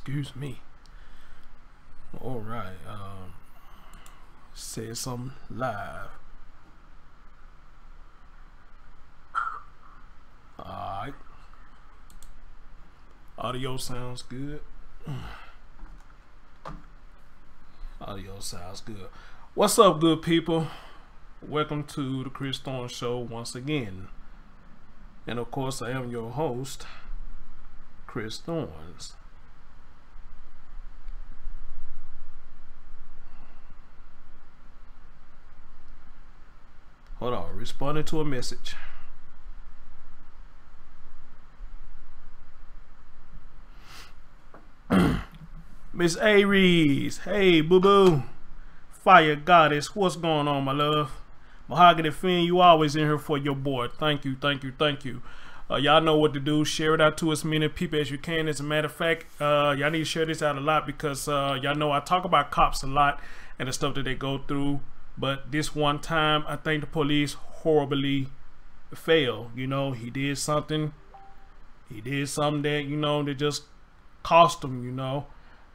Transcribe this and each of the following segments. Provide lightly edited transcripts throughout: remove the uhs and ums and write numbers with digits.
Excuse me. All right. Say something live. All right. Audio sounds good. Audio sounds good. What's up, good people? Welcome to the Chris Thorns Show once again. And of course, I am your host, Chris Thorns. Hold on, responding to a message. Miss Aries, hey boo boo, Fire Goddess, what's going on, my love? Mahogany Fiend, you always in here for your boy. Thank you, thank you, thank you. Y'all know what to do. Share it out to as many people as you can. As a matter of fact, y'all need to share this out a lot because y'all know I talk about cops a lot and the stuff that they go through. But this one time, I think the police horribly failed. You know, he did something that, you know, that just cost him, you know.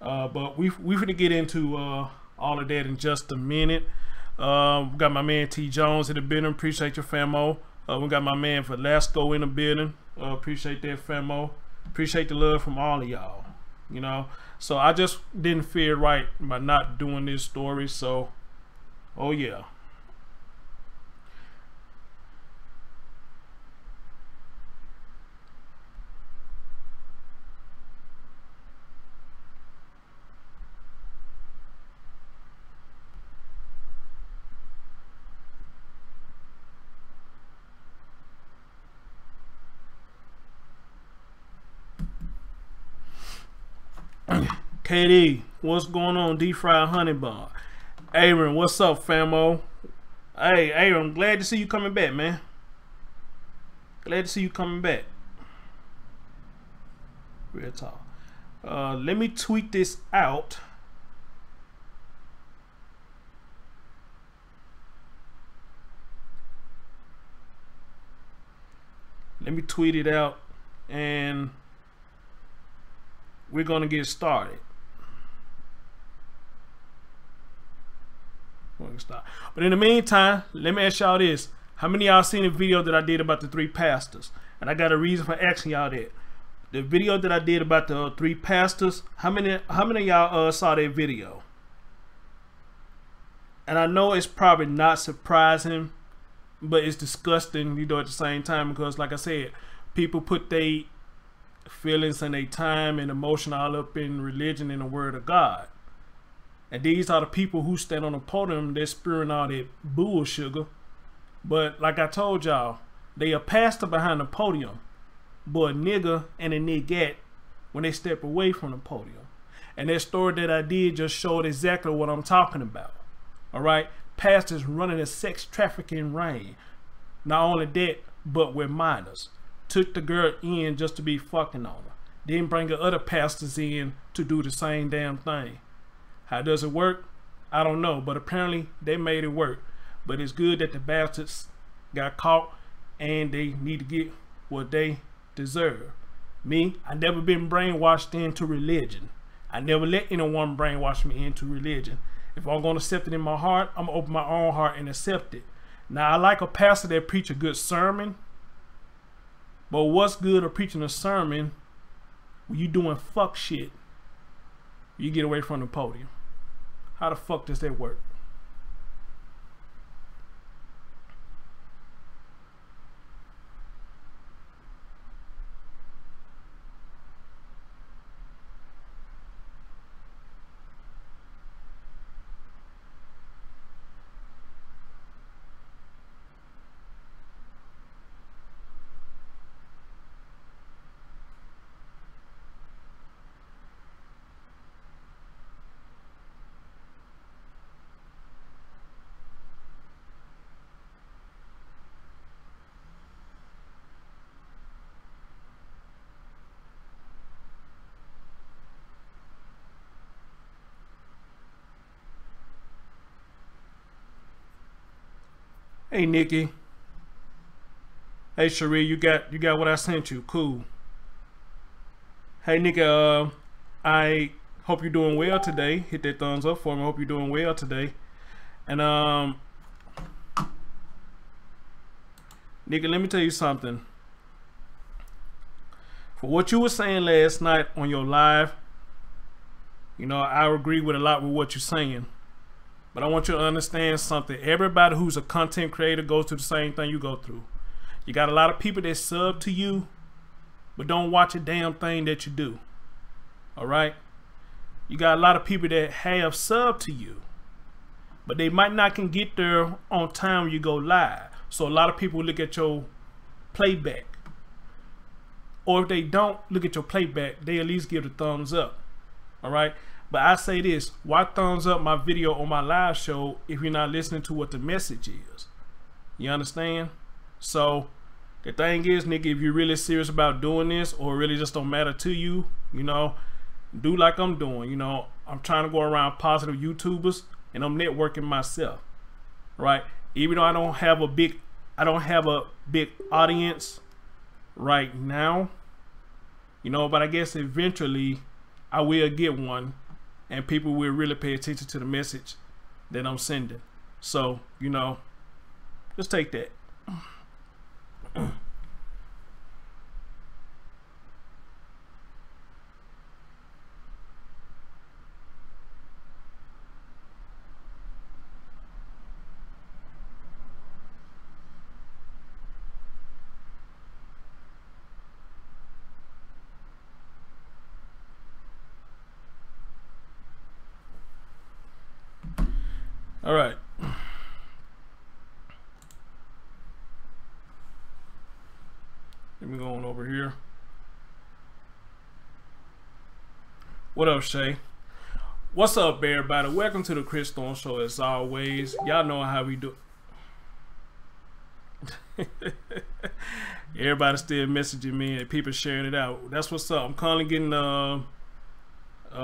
But we finna get into all of that in just a minute. We got my man T Jones in the building. Appreciate your famo. We got my man Velasco in the building. Appreciate that famo. Appreciate the love from all of y'all. You know, so I just didn't feel right by not doing this story. So, oh yeah. KD, what's going on? Deep fried honey bar. Aaron, what's up, famo? Hey, Aaron, glad to see you coming back, man. Glad to see you coming back. Real talk. Let me tweet this out. Let me tweet it out and we're gonna get started. But in the meantime, let me ask y'all this. How many of y'all seen the video that I did about the 3 pastors? And I got a reason for asking y'all that. The video that I did about the 3 pastors, how many of y'all saw that video? And I know it's probably not surprising, but it's disgusting, you know, at the same time, because like I said, people put their feelings and their time and emotion all up in religion and the word of God. And these are the people who stand on the podium, they're spewing all that bull sugar. But like I told y'all, they a pastor behind the podium, but a nigga and a nigget when they step away from the podium. And that story that I did just showed exactly what I'm talking about. Alright? Pastors running a sex trafficking ring. Not only that, but with minors. Took the girl in just to be fucking on her. Then bring the other pastors in to do the same damn thing. How does it work? I don't know, but apparently they made it work. But it's good that the bastards got caught and they need to get what they deserve. Me, I never been brainwashed into religion. I never let anyone brainwash me into religion. If I'm going to accept it in my heart, I'm going to open my own heart and accept it. Now, I like a pastor that preach a good sermon. But what's good of preaching a sermon when you doing fuck shit? You get away from the podium. How the fuck does that work? Hey Nikki. Hey Cherie, you got what I sent you. Cool. Hey nigga, I hope you're doing well today. Hit that thumbs up for me. I hope you're doing well today. And nigga, let me tell you something. For what you were saying last night on your live, you know, I agree with a lot with what you're saying. But I want you to understand something. Everybody who's a content creator goes through the same thing you go through. You got a lot of people that sub to you, but don't watch a damn thing that you do. All right? You got a lot of people that have sub to you, but they might not can get there on time when you go live. So a lot of people look at your playback. Or if they don't look at your playback, they at least give the thumbs up. All right? But I say this, why thumbs up my video on my live show if you're not listening to what the message is? You understand? So the thing is, nigga, if you're really serious about doing this or really just don't matter to you, you know, do like I'm doing. You know, I'm trying to go around positive YouTubers and I'm networking myself. Right? Even though I don't have a big audience right now, you know, but I guess eventually I will get one. And people will really pay attention to the message that I'm sending. So, you know, just take that. All right. Let me go on over here. What up, Shay? What's up, everybody? Welcome to the Chris Thorns Show. As always, y'all know how we do. Everybody still messaging me and people sharing it out. That's what's up. I'm currently getting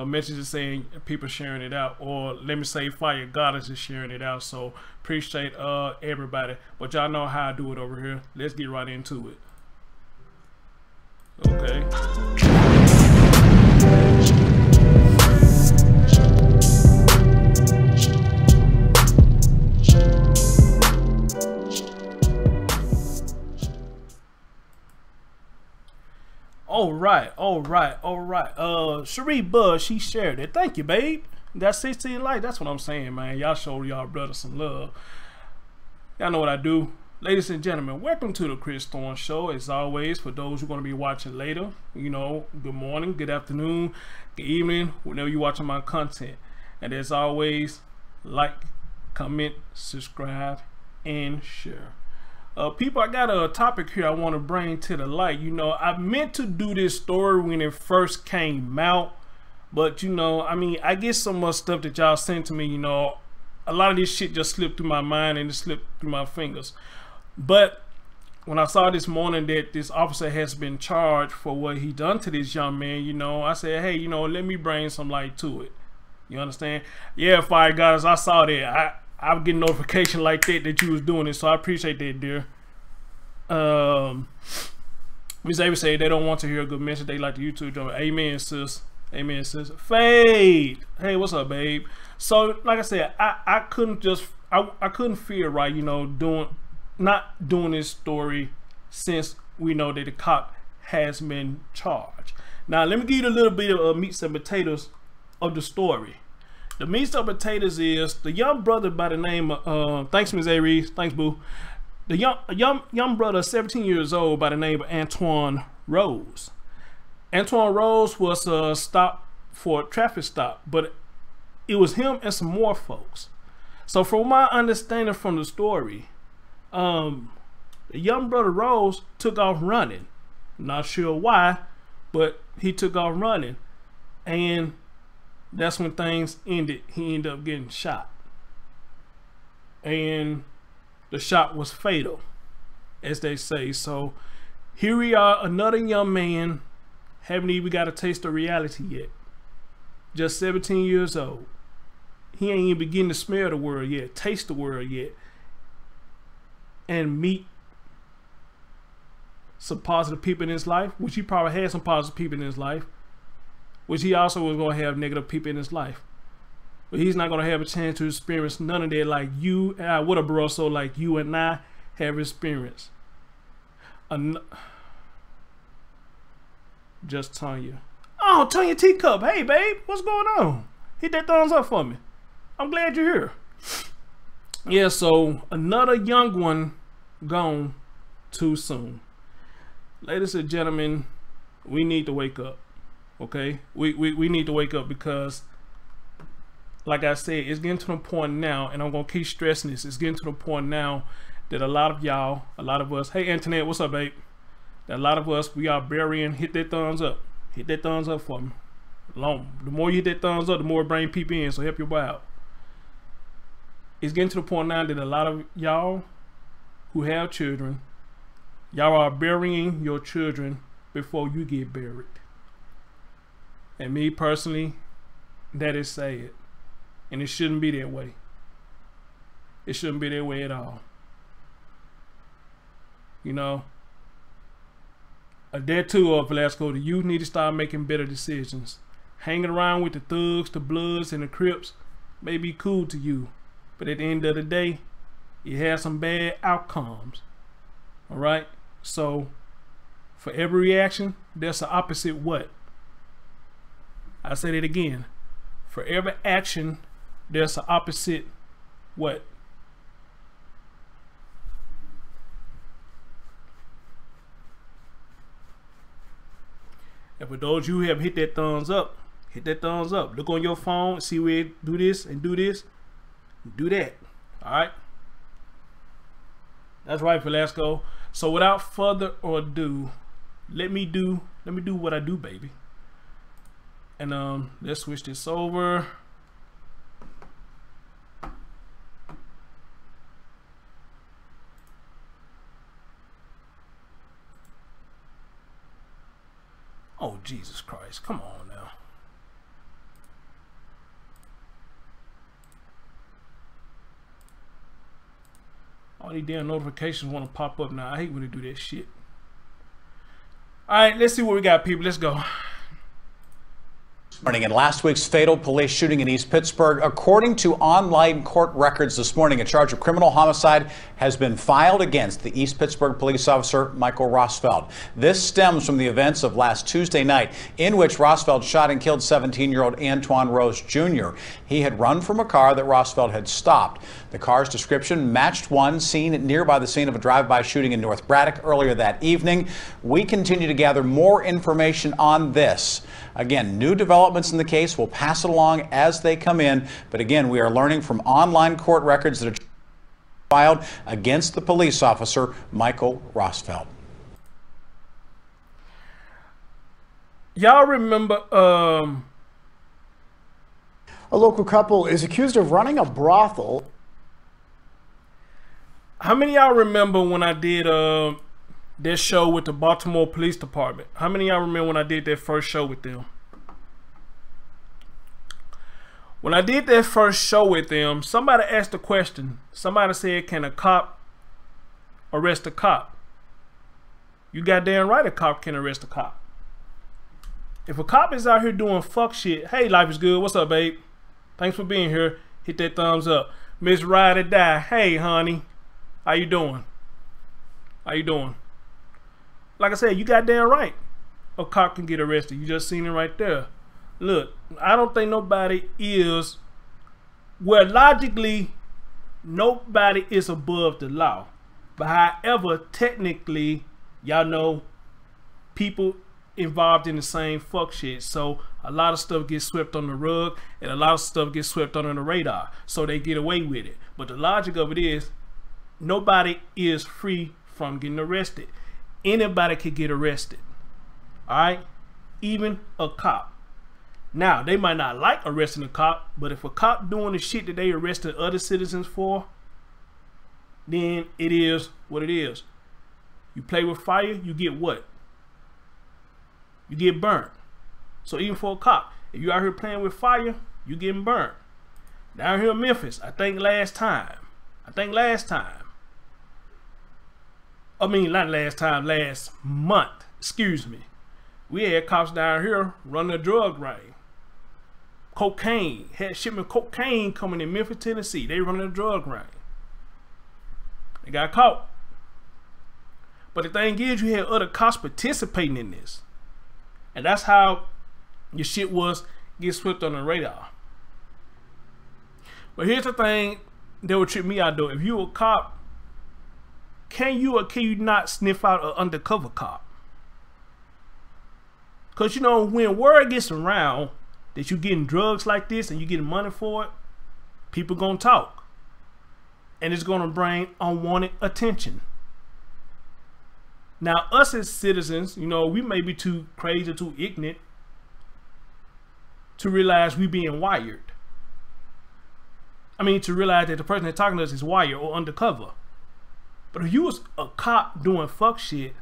messages saying people sharing it out, or let me say Fire Goddess is sharing it out. So appreciate everybody, but y'all know how I do it over here. Let's get right into it. Okay. All right. Cherie Buzz, she shared it. Thank you, babe. Got 16 likes. That's what I'm saying, man. Y'all show y'all brother some love. Y'all know what I do. Ladies and gentlemen, welcome to the Chris Thorns Show. As always, for those who are going to be watching later, you know, good morning, good afternoon, good evening, whenever you're watching my content. And as always, like, comment, subscribe, and share. People, I got a topic here I want to bring to the light. You know, I meant to do this story when it first came out, but you know, I mean, I get so much stuff that y'all sent to me, you know, a lot of this shit just slipped through my mind and it slipped through my fingers. But when I saw this morning that this officer has been charged for what he done to this young man, you know, I said, hey, you know, let me bring some light to it. You understand? Yeah, Fire Goddess, I saw that. I'm getting notification like that you was doing it, so I appreciate that, dear. Miss Ava say they don't want to hear a good message. They like the YouTube drama. Amen, sis. Amen, sis. Fade. Hey, what's up, babe? So, like I said, I couldn't feel right, you know, not doing this story since we know that the cop has been charged. Now, let me give you a little bit of meats and potatoes of the story. The meat and potatoes is the young brother by the name of thanks, Ms. Aries, thanks, boo. The young brother, 17 years old, by the name of Antwon Rose. Antwon Rose was stopped for a traffic stop, but it was him and some more folks. So from my understanding from the story, the young brother Rose took off running. Not sure why, but he took off running, and that's when things ended. He ended up getting shot, and the shot was fatal, as they say. So here we are, another young man, haven't even got a taste of reality yet. Just 17 years old. He ain't even beginning to smell the world yet, taste the world yet, and meet some positive people in his life, which he probably had some positive people in his life. which he also was going to have negative people in his life. But he's not going to have a chance to experience none of that like you and I, what a Barroso like you and I have experienced. Just Tanya. Oh, Tanya Teacup. Hey, babe. What's going on? Hit that thumbs up for me. I'm glad you're here. Yeah, so another young one gone too soon. Ladies and gentlemen, we need to wake up. Okay? We need to wake up because, like I said, it's getting to the point now, and I'm going to keep stressing this. It's getting to the point now that a lot of y'all, a lot of us, hey, Antoinette, what's up, babe? That a lot of us, we are burying. Hit that thumbs up. Hit that thumbs up for me. The more you hit that thumbs up, the more brain people in, so help your boy out. It's getting to the point now that a lot of y'all who have children, y'all are burying your children before you get buried. And me personally, that is sad. And it shouldn't be that way. It shouldn't be that way at all. You know, that too, Velasco, the youth need to start making better decisions. Hanging around with the thugs, the bloods, and the crips may be cool to you, but at the end of the day, it has some bad outcomes. All right? So, for every reaction, there's the opposite what? I said it again. For every action, there's the opposite what? And for those of you who have hit that thumbs up, hit that thumbs up. Look on your phone, see where it do this and do this. Do that. Alright? That's right, Velasco. So without further ado, let me do what I do, baby. And let's switch this over. Oh, Jesus Christ. Come on now. All these damn notifications want to pop up now. I hate when they do that shit. Alright, let's see what we got, people. Let's go. Morning, in last week's fatal police shooting in East Pittsburgh, according to online court records this morning, a charge of criminal homicide has been filed against the East Pittsburgh police officer Michael Rosfeld. This stems from the events of last Tuesday night, in which Rosfeld shot and killed 17-year-old Antwon Rose Jr. He had run from a car that Rosfeld had stopped. The car's description matched one seen nearby the scene of a drive-by shooting in North Braddock earlier that evening. We continue to gather more information on this. Again, new developments in the case. We'll pass it along as they come in. But again, we are learning from online court records that are filed against the police officer, Michael Rosfeld. Y'all remember a local couple is accused of running a brothel. How many of y'all remember when I did this show with the Baltimore Police Department? How many of y'all remember when I did that first show with them? When I did that first show with them, somebody asked a question. Somebody said, can a cop arrest a cop? You goddamn right a cop can arrest a cop. If a cop is out here doing fuck shit, hey, life is good. What's up, babe? Thanks for being here. Hit that thumbs up. Miss Ride or Die. Hey, honey. How you doing? How you doing? Like I said, you goddamn right. A cop can get arrested. You just seen it right there. Look, I don't think nobody is, well, logically, nobody is above the law. But however, technically, y'all know, people involved in the same fuck shit. So a lot of stuff gets swept on the rug and a lot of stuff gets swept under the radar. So they get away with it. But the logic of it is, nobody is free from getting arrested. Anybody can get arrested. Alright? Even a cop. Now, they might not like arresting a cop, but if a cop doing the shit that they arrested other citizens for, then it is what it is. You play with fire, you get what? You get burnt. So even for a cop, if you out here playing with fire, you getting burnt. Down here in Memphis, I think last time. I mean, not last time, last month. Excuse me. We had cops down here running a drug ring. Cocaine. Had shipment of cocaine coming in Memphis, Tennessee. They running a drug ring. They got caught. But the thing is, you had other cops participating in this. And that's how your shit get swept on the radar. But here's the thing that would trip me out though. If you a cop, can you or can you not sniff out an undercover cop? Because you know, when word gets around that you're getting drugs like this and you're getting money for it, people gonna talk. And it's gonna bring unwanted attention. Now, us as citizens, you know, we may be too crazy, too ignorant to realize we being wired. I mean, to realize that the person that's talking to us is wired or undercover. But if you was a cop doing fuck shit,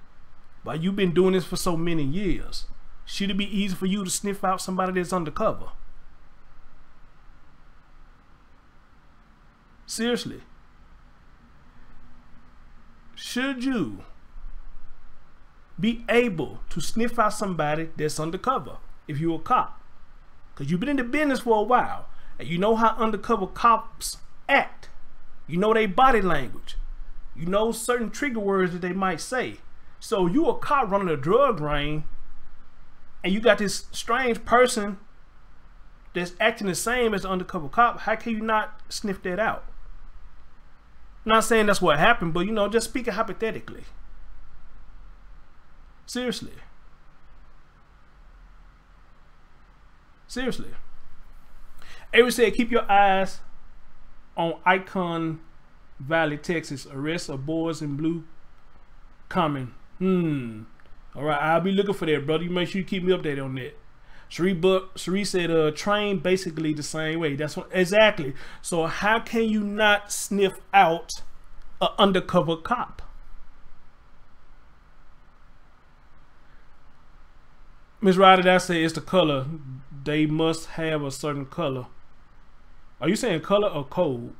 but you've been doing this for so many years, should it be easy for you to sniff out somebody that's undercover? Seriously. Should you be able to sniff out somebody that's undercover if you're a cop? Because you've been in the business for a while and you know how undercover cops act. You know their body language. You know certain trigger words that they might say. So you a cop running a drug ring and you got this strange person that's acting the same as the undercover cop. How can you not sniff that out? I'm not saying that's what happened, but you know, just speaking hypothetically. Seriously. Seriously. Avery said, keep your eyes on Icon Valley, Texas. Arrest of boys in blue coming. Alright, I'll be looking for that, brother. You make sure you keep me updated on that. Cherie said, train basically the same way. That's what exactly. So how can you not sniff out an undercover cop? Miss Ryder, that say it's the color. They must have a certain color. Are you saying color or code?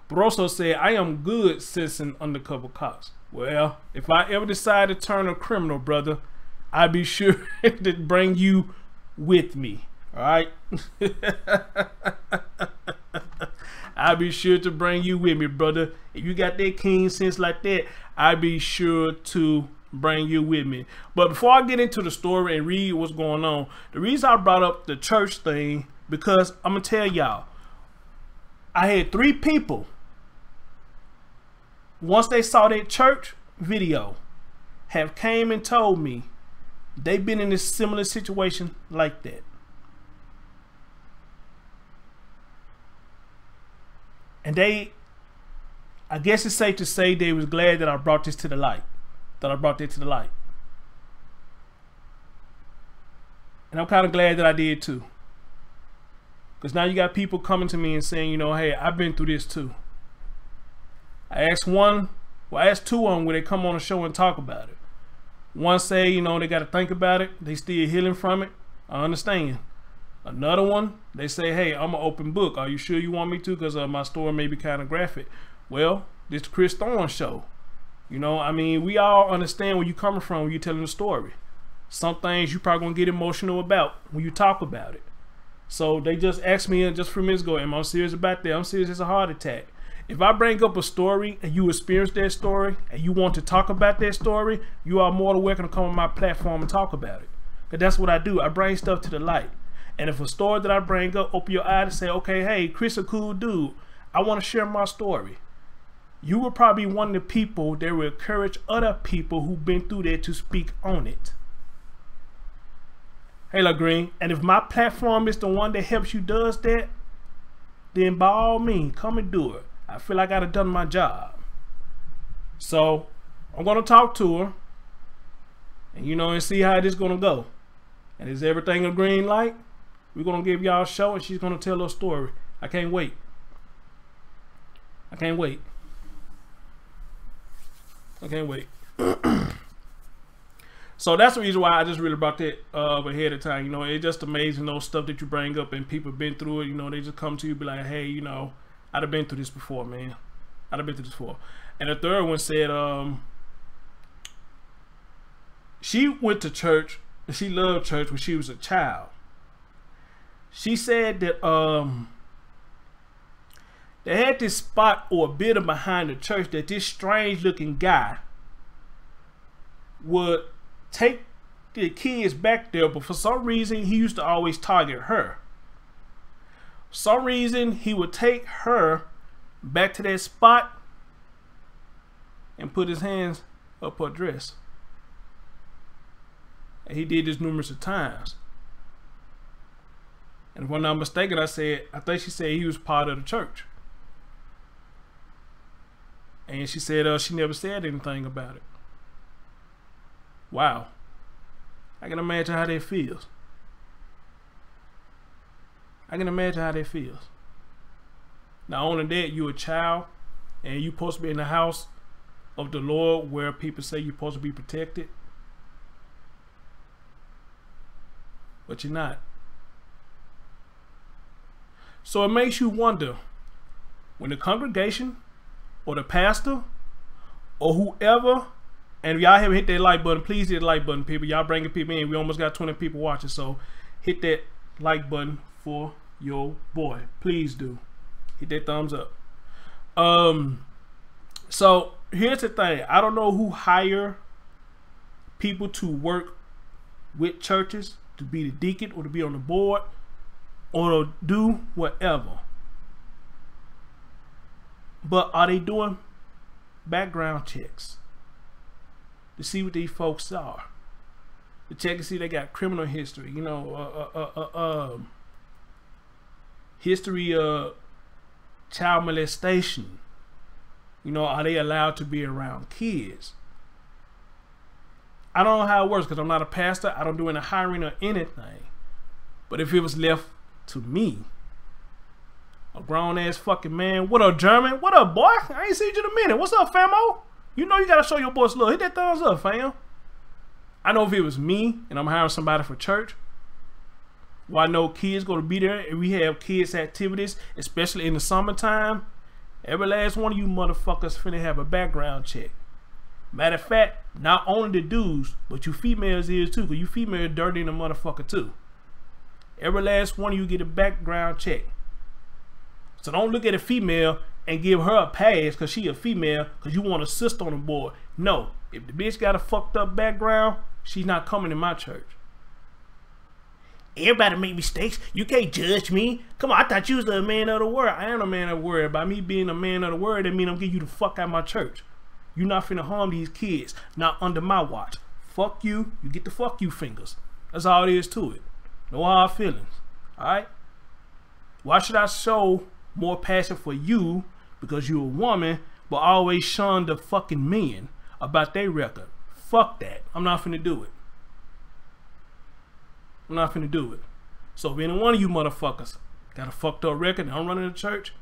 Barroso said, I am good sensing undercover cops. Well, if I ever decide to turn a criminal, brother, I'd be sure to bring you with me. All right? I'll be sure to bring you with me, brother. If you got that keen sense like that, I'll be sure to bring you with me. But before I get into the story and read what's going on, the reason I brought up the church thing, because I'm gonna tell y'all, I had 3 people, once they saw that church video, have came and told me they've been in a similar situation like that. And they, I guess it's safe to say, they was glad that I brought this to the light. And I'm kind of glad that I did too. Because now you got people coming to me and saying, you know, hey, I've been through this too. I asked 2 of them where they come on the show and talk about it. One say, you know, they got to think about it. They still healing from it. I understand. Another one, they say, hey, I'm an open book. Are you sure you want me to? Because my story may be kind of graphic. Well, this is the Chris Thorns show. You know, I mean, we all understand where you're coming from when you're telling the story. Some things you probably going to get emotional about when you talk about it. So they just asked me just a few minutes ago, am I serious about that? I'm serious, it's a heart attack. If I bring up a story and you experience that story and you want to talk about that story, you are more than welcome to come on my platform and talk about it. Because that's what I do. I bring stuff to the light. And if a story that I bring up, open your eye to say, okay, hey, Chris a cool dude. I want to share my story. You will probably be one of the people that will encourage other people who've been through that to speak on it. Hey, La Green. And if my platform is the one that helps you does that, then by all means, come and do it. I feel like I've done my job. So I'm going to talk to her and, you know, and see how this is going to go. And is everything a green light? We're going to give y'all a show and she's going to tell her story. I can't wait. I can't wait. I can't wait. So that's the reason why I just really brought that ahead of time. You know, it's just amazing those stuff that you bring up and people been through it. You know, they just come to you be like, hey, you know, I'd have been through this before, man. I'd have been through this before. And the third one said, She went to church and she loved church when she was a child. She said that they had this spot or a building behind the church that this strange looking guy would take the kids back there, but for some reason he used to always target her. For some reason he would take her back to that spot and put his hands up her dress. And he did this numerous of times. And if I'm not mistaken, I think she said he was part of the church. And she said she never said anything about it. Wow. I can imagine how that feels. I can imagine how that feels. Not only that, you're a child and you're supposed to be in the house of the Lord where people say you're supposed to be protected. But you're not. So it makes you wonder, when the congregation or the pastor or whoever, and if y'all haven't hit that like button, please hit the like button, people. Y'all bringing people in. We almost got 20 people watching, so hit that like button for your boy. Please do. Hit that thumbs up. So here's the thing. I don't know who hire people to work with churches, to be the deacon or to be on the board or to do whatever. But are they doing background checks to see what these folks are? To check and see they got criminal history, you know, history of child molestation. You know, are they allowed to be around kids? I don't know how it works because I'm not a pastor. I don't do any hiring or anything. But if it was left to me, a grown ass fucking man, what up, German? What up, boy? I ain't seen you in a minute. What's up, famo? You know you gotta show your boys love. Hit that thumbs up, fam. I know if it was me and I'm hiring somebody for church, well, I know kids gonna be there and we have kids activities, especially in the summertime. Every last one of you motherfuckers finna have a background check. Matter of fact, not only the dudes, but you females is too, because you females dirty in a motherfucker too. Every last one of you get a background check. So don't look at a female and give her a pass because she a female because you want a sister on the board. No, if the bitch got a fucked up background, she's not coming in my church. Everybody make mistakes. You can't judge me. Come on, I thought you was a man of the word. I am a man of the word. By me being a man of the word, that mean I'm getting you the fuck out of my church. You're not finna harm these kids. Not under my watch. Fuck you. You get the fuck you fingers. That's all it is to it. No hard feelings. Alright? Why should I show more passion for you because you're a woman, but always shun the fucking men about their record? Fuck that. I'm not finna do it. I'm not finna do it. So if any one of you motherfuckers got a fucked up record and I'm running the church,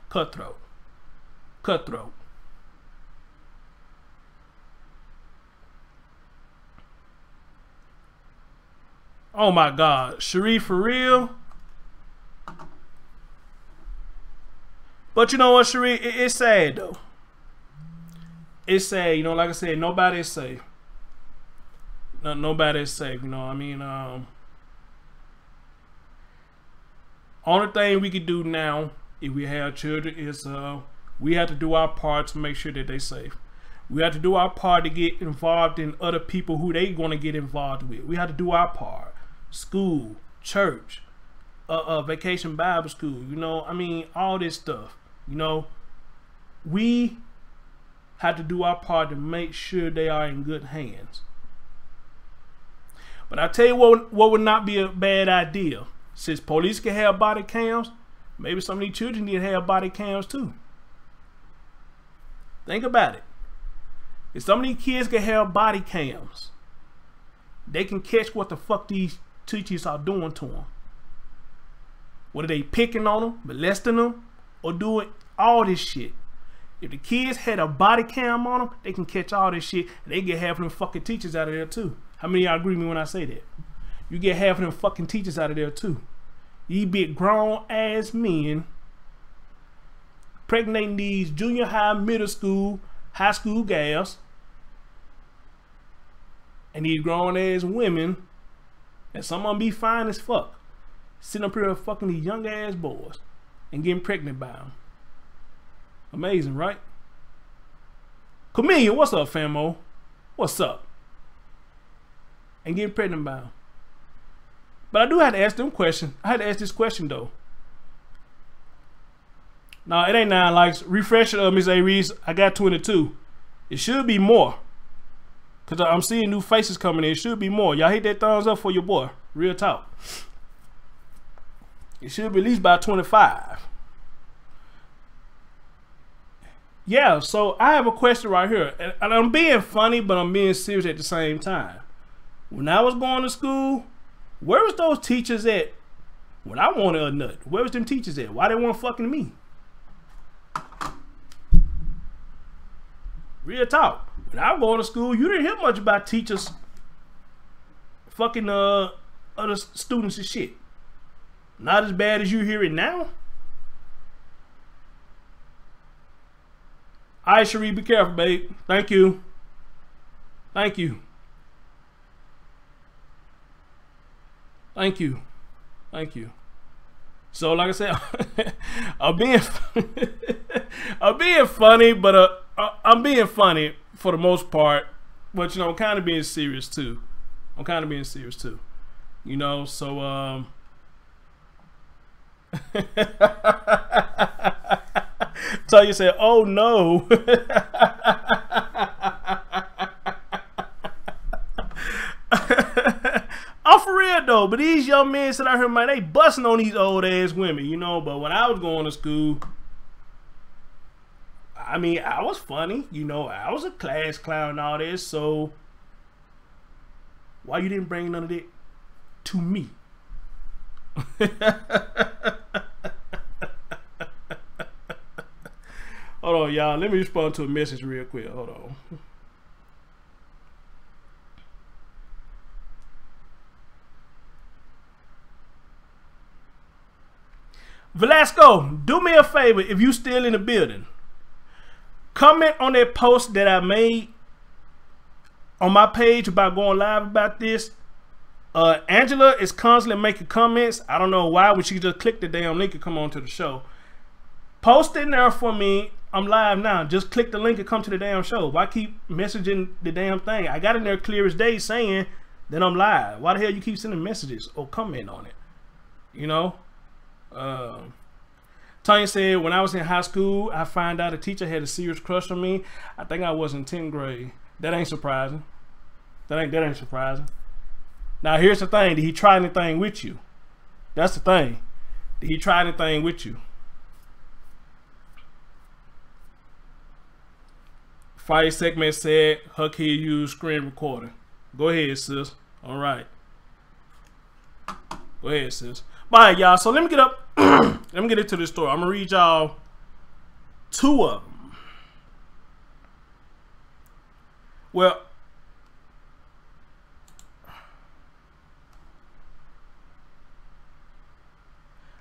cutthroat. Cutthroat. Oh my God, Sharif for real? But you know what, Sharif? It's sad though. It's sad, you know, like I said, nobody is safe. Nobody is safe, you know what I mean? Only thing we can do now, if we have children, is we have to do our part to make sure that they're safe. We have to do our part to get involved in other people who they want to get involved with. We have to do our part. School, church, vacation Bible school, you know, I mean, all this stuff, you know, we have to do our part to make sure they are in good hands. But I tell you what would not be a bad idea. Since police can have body cams, maybe some of these children need to have body cams too. Think about it. If some of these kids can have body cams, they can catch what the fuck these teachers are doing to them. Whether they picking on them, molesting them, or doing all this shit. If the kids had a body cam on them, they can catch all this shit and they get half of them fucking teachers out of there too. How many of y'all agree with me when I say that? You get half of them fucking teachers out of there too. You big grown ass men impregnating these junior high, middle school, high school gals and these grown ass women, and some of them be fine as fuck, sitting up here fucking these young ass boys and getting pregnant by them. Amazing, right? Chameleon, what's up, famo? What's up? And getting pregnant by them. But I do have to ask them questions. I had to ask this question though. No, it ain't 9 likes. Refresh it, Miss A. Reese. I got 22. It should be more. Because I'm seeing new faces coming in. It should be more. Y'all hit that thumbs up for your boy. Real talk. It should be at least about 25. Yeah, so I have a question right here. And I'm being funny, but I'm being serious at the same time. When I was going to school, where was those teachers at when I wanted a nut? Where was them teachers at? Why they weren't fucking me? Real talk. When I was going to school, you didn't hear much about teachers fucking other students and shit. Not as bad as you hear it now. Alright, Cherie, be careful, babe. Thank you. Thank you. Thank you. Thank you. So, like I said, I'm being funny, but I'm being funny for the most part. But you know, I'm kind of being serious too. You know, so so you said, "Oh no." I'm for real though, but these young men sit out here, man, they busting on these old ass women, you know. But when I was going to school, I mean, I was funny, you know. I was a class clown and all this, so why you didn't bring none of that to me? Hold on, y'all. Let me respond to a message real quick. Hold on. Velasco, do me a favor if you still in the building. Comment on that post that I made on my page about going live about this. Angela is constantly making comments. I don't know why. When she just click the damn link and come on to the show. Post in there for me. I'm live now. Just click the link and come to the damn show. Why keep messaging the damn thing? I got in there clear as day saying that I'm live. Why the hell you keep sending messages or comment on it? You know? Tanya said, when I was in high school, I found out a teacher had a serious crush on me. I think I was in 10th grade. That ain't surprising. That ain't surprising. Now here's the thing. Did he try anything with you? That's the thing. Did he try anything with you? Fire segment said her kid used screen recording. Go ahead, sis. All right. Go ahead, sis. Bye, y'all. So let me get up. Let me get into this story. I'm gonna read y'all 2 of them. Well,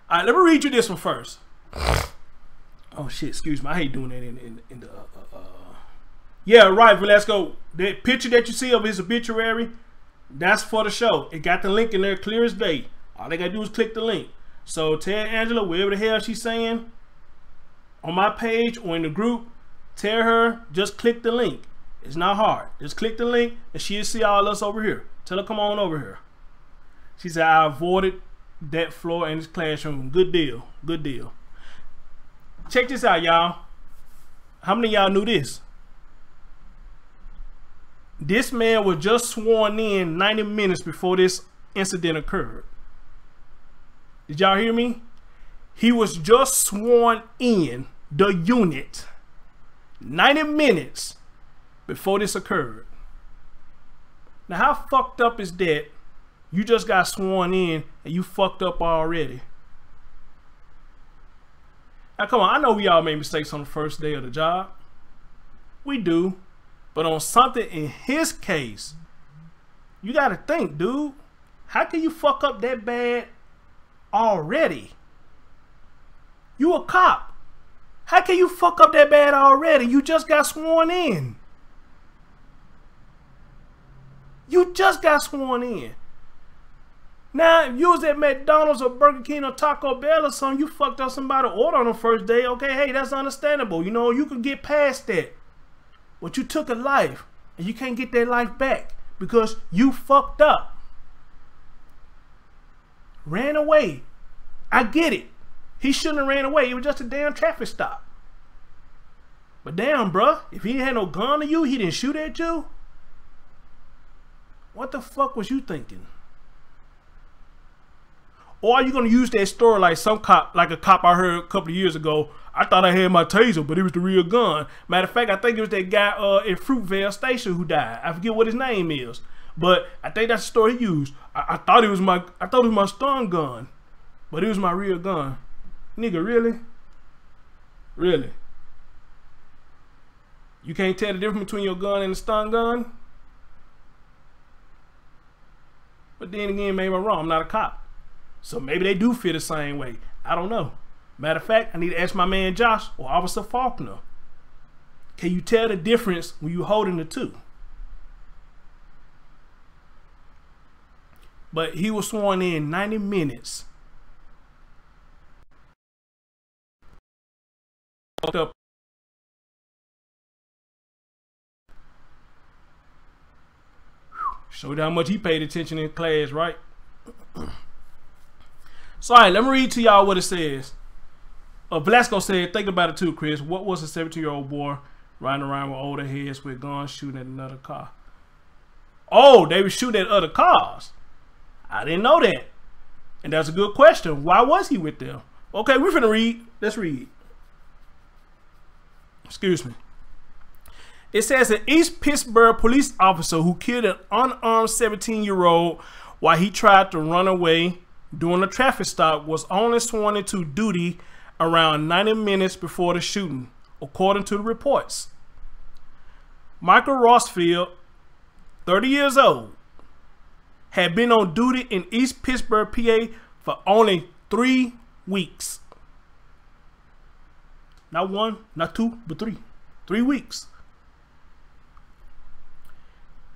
all right. Let me read you this one first. Oh shit! Excuse me. I hate doing that in the. Yeah, right. But let's go. That picture that you see of his obituary, that's for the show. It got the link in there clear as day. All they gotta do is click the link. So tell Angela wherever the hell she's saying on my page or in the group, tell her just click the link. It's not hard. Just click the link and she'll see all us over here. Tell her come on over here. She said I avoided that floor in this classroom. Good deal. Good deal. Check this out, y'all. How many of y'all knew this? This man was just sworn in 90 minutes before this incident occurred. Did y'all hear me? He was just sworn in the unit 90 minutes before this occurred. Now, how fucked up is that? You just got sworn in and you fucked up already. Now, come on. I know we all make mistakes on the first day of the job. We do. But on something in his case, you got to think, dude. How can you fuck up that bad already? You a cop. How can you fuck up that bad already? You just got sworn in. You just got sworn in. Now, if you was at McDonald's or Burger King or Taco Bell or something, you fucked up somebody's order on the first day. Okay, hey, that's understandable. You know, you can get past that. But you took a life, and you can't get that life back because you fucked up. Ran away. I get it. He shouldn't have ran away. It was just a damn traffic stop. But damn, bruh, if he had no gun on you, he didn't shoot at you? What the fuck was you thinking? Or are you gonna use that story like some cop, like a cop I heard a couple of years ago? I thought I had my taser, but it was the real gun. Matter of fact, I think it was that guy in Fruitvale Station who died. I forget what his name is, but I think that's the story he used. I thought it was my stun gun, but it was my real gun. Nigga, really? Really? You can't tell the difference between your gun and a stun gun? But then again, maybe I'm wrong. I'm not a cop. So maybe they do feel the same way. I don't know. Matter of fact, I need to ask my man Josh or Officer Faulkner. Can you tell the difference when you're holding the two? But he was sworn in 90 minutes. Up. Showed how much he paid attention in class, right? So, all right, let me read to y'all what it says. Velasco said, think about it too, Chris. What was a 17-year-old boy riding around with older heads with guns shooting at another car? Oh, they were shooting at other cars. I didn't know that. And that's a good question. Why was he with them? Okay, we're finna read. Let's read. Excuse me. It says an East Pittsburgh police officer who killed an unarmed 17-year-old while he tried to run away during a traffic stop was only sworn into duty around 90 minutes before the shooting, according to the reports. Michael Rossfield, 30 years old, had been on duty in East Pittsburgh, PA for only 3 weeks. Not one, not two, but 3. 3 weeks.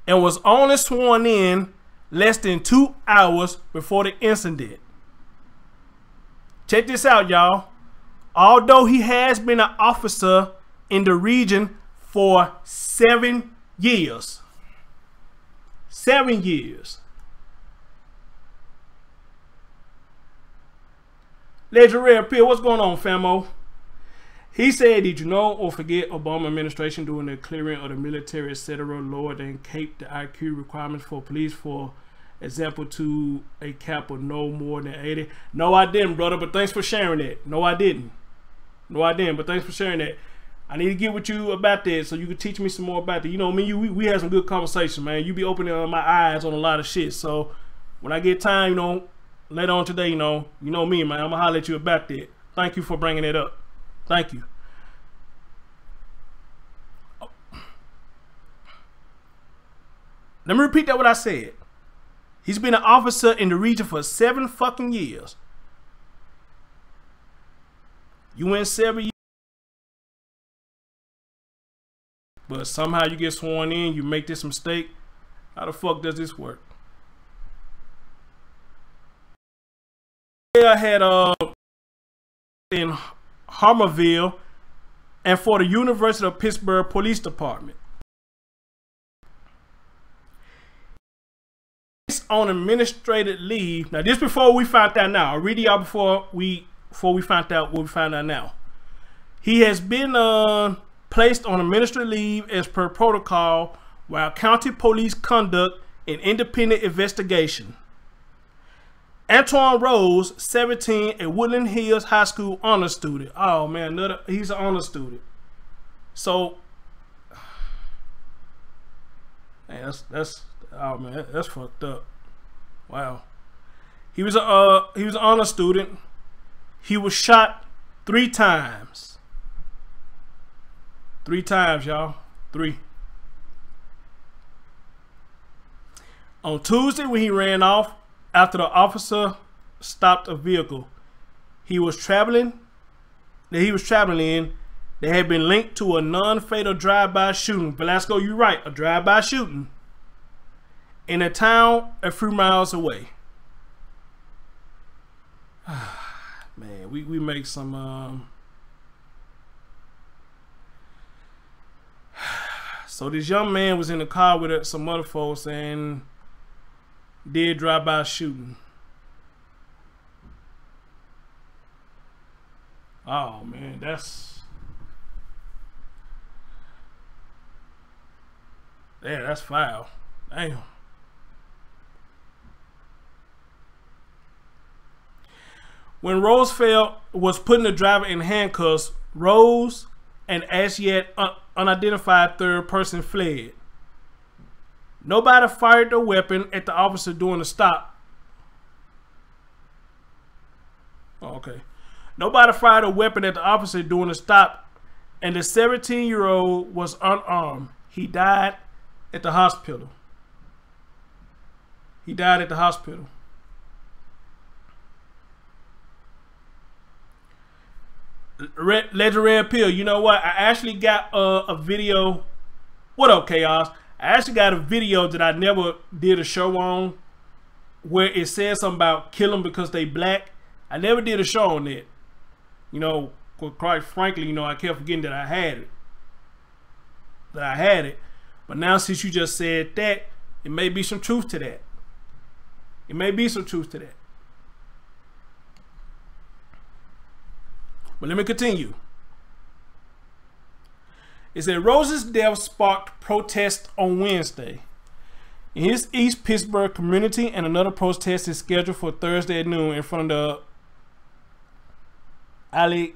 And was only sworn in less than 2 hours before the incident. Check this out, y'all. Although he has been an officer in the region for 7 years. 7 years. Legendary Appeal, what's going on, famo? He said, did you know or forget Obama administration during the clearing of the military, etc., lowered and capped the IQ requirements for police, for example, to a cap of no more than 80? No, I didn't, brother, but thanks for sharing that. No, I didn't. No, I didn't, but thanks for sharing that. I need to get with you about that so you can teach me some more about that. You know, me, we had some good conversation, man. You be opening my eyes on a lot of shit. So when I get time, you know, later on today, you know me, man. I'm gonna holler at you about that. Thank you for bringing it up. Thank you. Let me repeat that what I said. He's been an officer in the region for 7 fucking years. You went 7 years. But somehow you get sworn in, you make this mistake. How the fuck does this work? I had in Harmarville and for the University of Pittsburgh Police Department. He's on administrative leave. Now this before we found out now. I'll read y'all before we found out what we found out now. He has been placed on administrative leave as per protocol while county police conduct an independent investigation. Antwon Rose, 17, a Woodland Hills High School honor student. Oh man, he's an honor student. So, man, oh man, that's fucked up. Wow. He was an honor student. He was shot 3 times. 3 times, y'all. 3. On Tuesday, when he ran off after the officer stopped a vehicle he was traveling in, they had been linked to a non-fatal drive-by shooting. Velasco, you're right, a drive-by shooting in a town a few miles away. Man, we make some so this young man was in the car with some other folks and did drive-by shooting. Oh man, that's foul. Damn. When Roosevelt was putting the driver in handcuffs, Rose and as yet unidentified third person fled. Nobody fired a weapon at the officer during the stop. Oh, okay. Nobody fired a weapon at the officer during the stop, and the 17-year-old was unarmed. He died at the hospital. He died at the hospital. Legend Red Pill. You know what? I actually got a video. What up, Chaos? I actually got a video that I never did a show on, where it says something about kill them because they black. I never did a show on that. You know, quite frankly, you know, I kept forgetting that I had it. But now since you just said that, it may be some truth to that. It may be some truth to that. But let me continue. It said Rose's death sparked protests on Wednesday in his East Pittsburgh community, and another protest is scheduled for Thursday at noon in front of the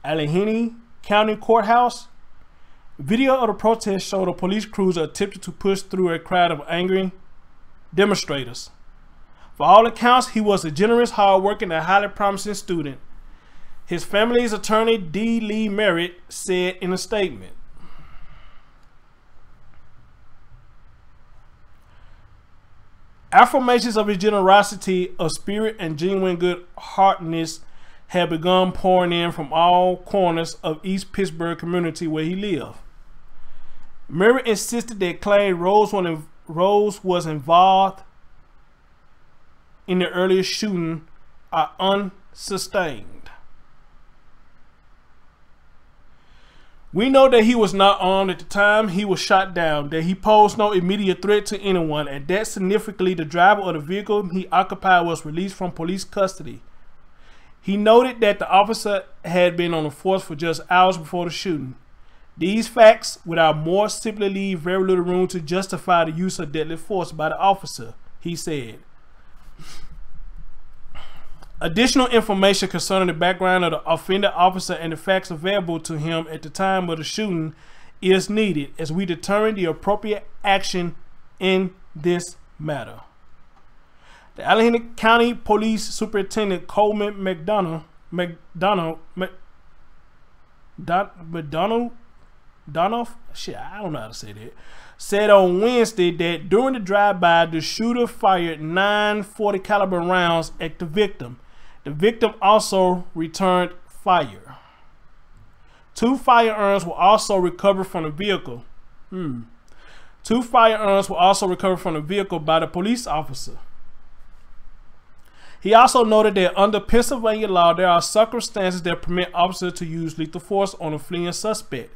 Allegheny County Courthouse. Video of the protest showed a police cruiser attempted to push through a crowd of angry demonstrators. For all accounts, he was a generous, hard-working, and highly promising student. His family's attorney, D. Lee Merritt, said in a statement. Affirmations of his generosity of spirit and genuine good-heartedness had begun pouring in from all corners of East Pittsburgh community where he lived. Merritt insisted that claim Rose was involved in the earlier shooting are unsustained. We know that he was not armed at the time he was shot down, that he posed no immediate threat to anyone, and that significantly the driver of the vehicle he occupied was released from police custody. He noted that the officer had been on the force for just hours before the shooting. These facts, without more, simply leave very little room to justify the use of deadly force by the officer, he said. Additional information concerning the background of the offending officer and the facts available to him at the time of the shooting is needed as we determine the appropriate action in this matter. The Allegheny County Police Superintendent Coleman McDonough shit, I don't know how to say that, said on Wednesday that during the drive-by, the shooter fired 9 .40 caliber rounds at the victim. The victim also returned fire. 2 firearms were also recovered from the vehicle. 2 firearms were also recovered from the vehicle by the police officer. He also noted that under Pennsylvania law, there are circumstances that permit officers to use lethal force on a fleeing suspect.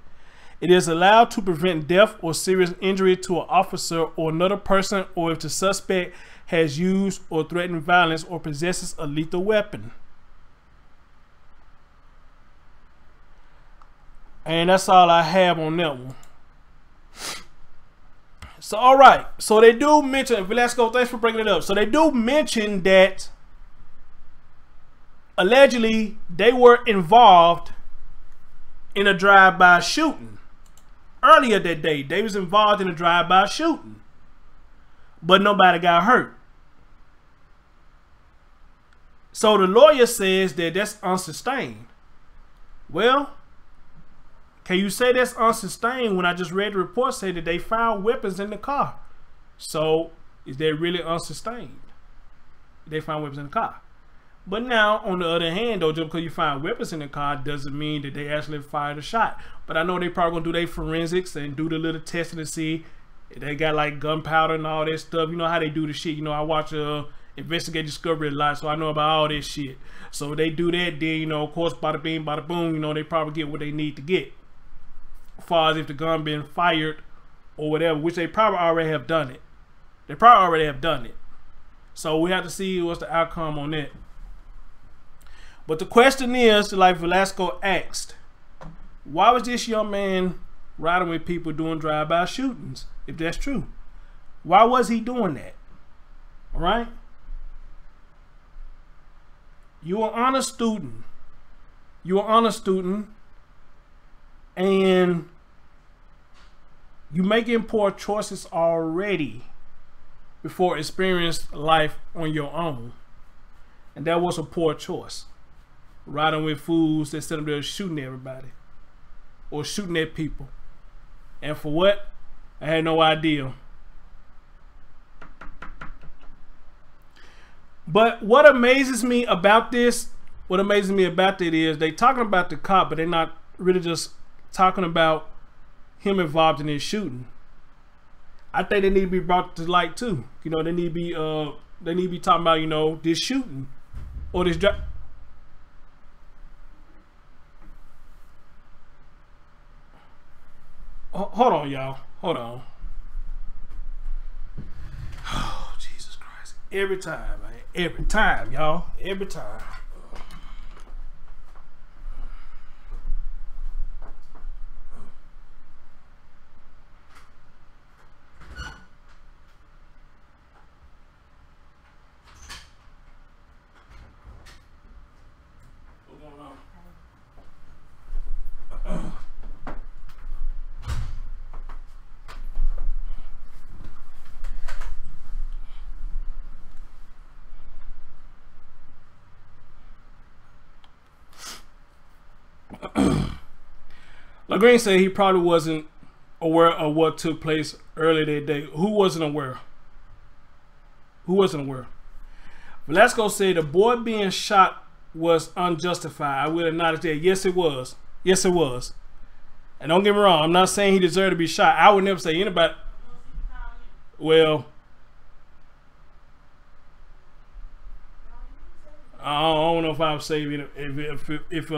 It is allowed to prevent death or serious injury to an officer or another person, or if the suspect has used or threatened violence or possesses a lethal weapon. And that's all I have on that one. So, all right. So they do mention, Velasco, thanks for bringing it up. So they do mention that allegedly they were involved in a drive-by shooting. Earlier that day, they was involved in a drive-by shooting, but nobody got hurt. So the lawyer says that that's unsustained. Well, can you say that's unsustained when I just read the report say that they found weapons in the car? So is that really unsustained? They found weapons in the car. But now, on the other hand, though, just because you find weapons in the car doesn't mean that they actually fired a shot. But I know they probably gonna do their forensics and do the little testing to see They got like gunpowder and all that stuff. You know how they do the shit. You know, I watch Investigate Discovery a lot, so I know about all this shit. So they do that, then, you know, of course, bada bing, bada boom, you know, they probably get what they need to get. As far as if the gun been fired or whatever, which they probably already have done it. They probably already have done it. So we have to see what's the outcome on that. But the question is, like Velasco asked, why was this young man riding with people doing drive-by shootings? If that's true, why was he doing that? All right, you're an honor student. You're an honor student, and you making poor choices already before experiencing life on your own, and that was a poor choice. Riding with fools that sit up there shooting everybody or shooting at people, and for what? I had no idea. But what amazes me about this, what amazes me about it is they talking about the cop, but they're not really just talking about him involved in this shooting. I think they need to be brought to light too. You know, they need to be talking about, you know, this shooting or this drop. Hold on, y'all. Hold on. Oh, Jesus Christ. Every time, man. Every time, y'all. Every time. What's going on? LaGreen said he probably wasn't aware of what took place earlier that day. Who wasn't aware? Who wasn't aware? Velasco said the boy being shot was unjustified. I will acknowledge that. Yes, it was. Yes, it was. And don't get me wrong, I'm not saying he deserved to be shot. I would never say anybody. Well, I don't know if I would say if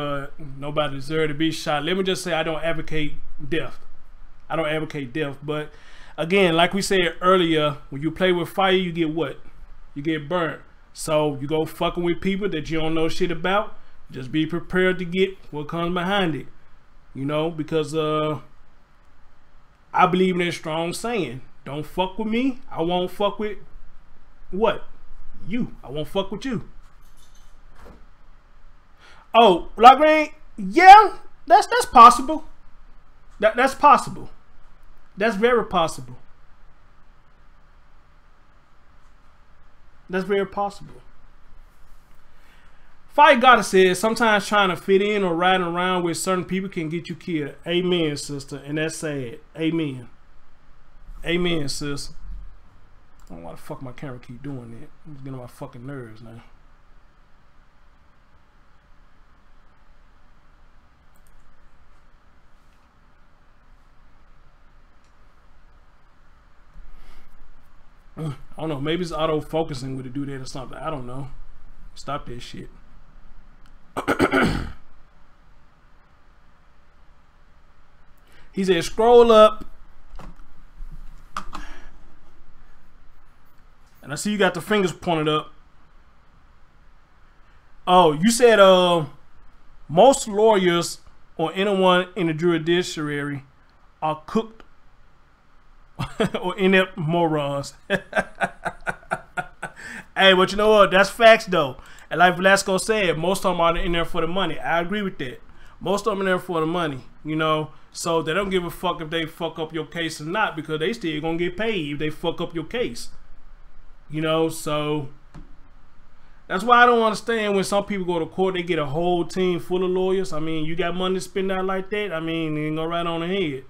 nobody deserved to be shot. Let me just say I don't advocate death. I don't advocate death. But again, like we said earlier, when you play with fire, you get what? You get burnt. So you go fucking with people that you don't know shit about. Just be prepared to get what comes behind it. You know, because I believe in that strong saying. Don't fuck with me. I won't fuck with what? You. I won't fuck with you. Oh, LaGreen, yeah, that's possible. That's possible. That's very possible. That's very possible. Fight Goddess says sometimes trying to fit in or riding around with certain people can get you killed. Amen, sister, and that's sad. Amen. Amen, sis. I don't know why the fuck my camera keep doing that. It's getting on my fucking nerves now. I don't know. Maybe it's auto focusing with it do that or something. I don't know. Stop that shit. He said, scroll up. And I see you got the fingers pointed up. Oh, you said most lawyers or anyone in the judiciary are cooked or inept morons. Hey, but you know what? That's facts though. And like Velasco said, most of them are in there for the money. I agree with that. Most of them are in there for the money, you know. So they don't give a fuck if they fuck up your case or not, because they still gonna get paid if they fuck up your case. You know, so that's why I don't understand when some people go to court, they get a whole team full of lawyers. I mean, you got money to spend out like that. I mean, you go right on ahead.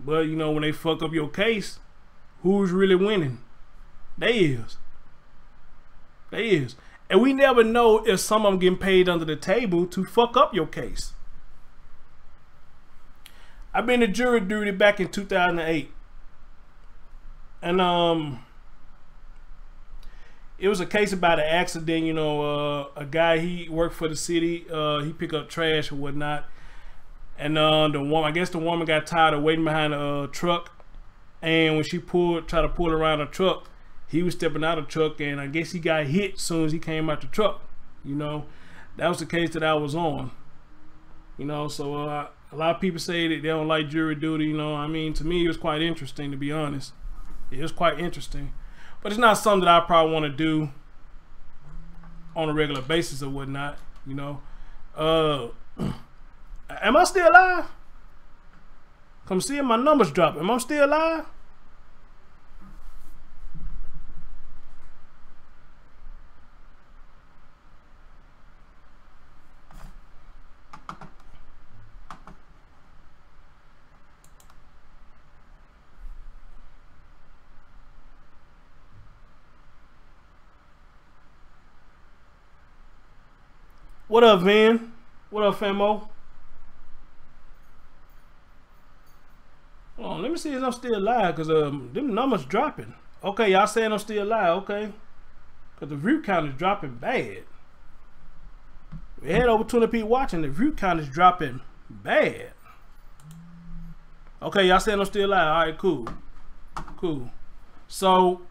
But, you know, when they fuck up your case, who's really winning? They is. They is. And we never know if some of them getting paid under the table to fuck up your case. I've been to jury duty back in 2008, and it was a case about an accident. You know, a guy, he worked for the city. He picked up trash or whatnot, and I guess the woman got tired of waiting behind a truck, and when she tried to pull around a truck, he was stepping out of the truck, and I guess he got hit as soon as he came out the truck. You know, that was the case that I was on. You know, so a lot of people say that they don't like jury duty. You know, I mean, to me, it was quite interesting, to be honest. It was quite interesting, but it's not something that I probably want to do on a regular basis or whatnot. You know, am I still alive? I'm seeing my numbers drop. Am I still alive? What up, Vin? What up, Famo? Hold on, let me see if I'm still alive, because them numbers dropping. Okay, y'all saying I'm still alive, okay. Because the view count is dropping bad. We had over 20 people watching, the view count is dropping bad. Okay, y'all saying I'm still alive. Alright, cool. Cool. So,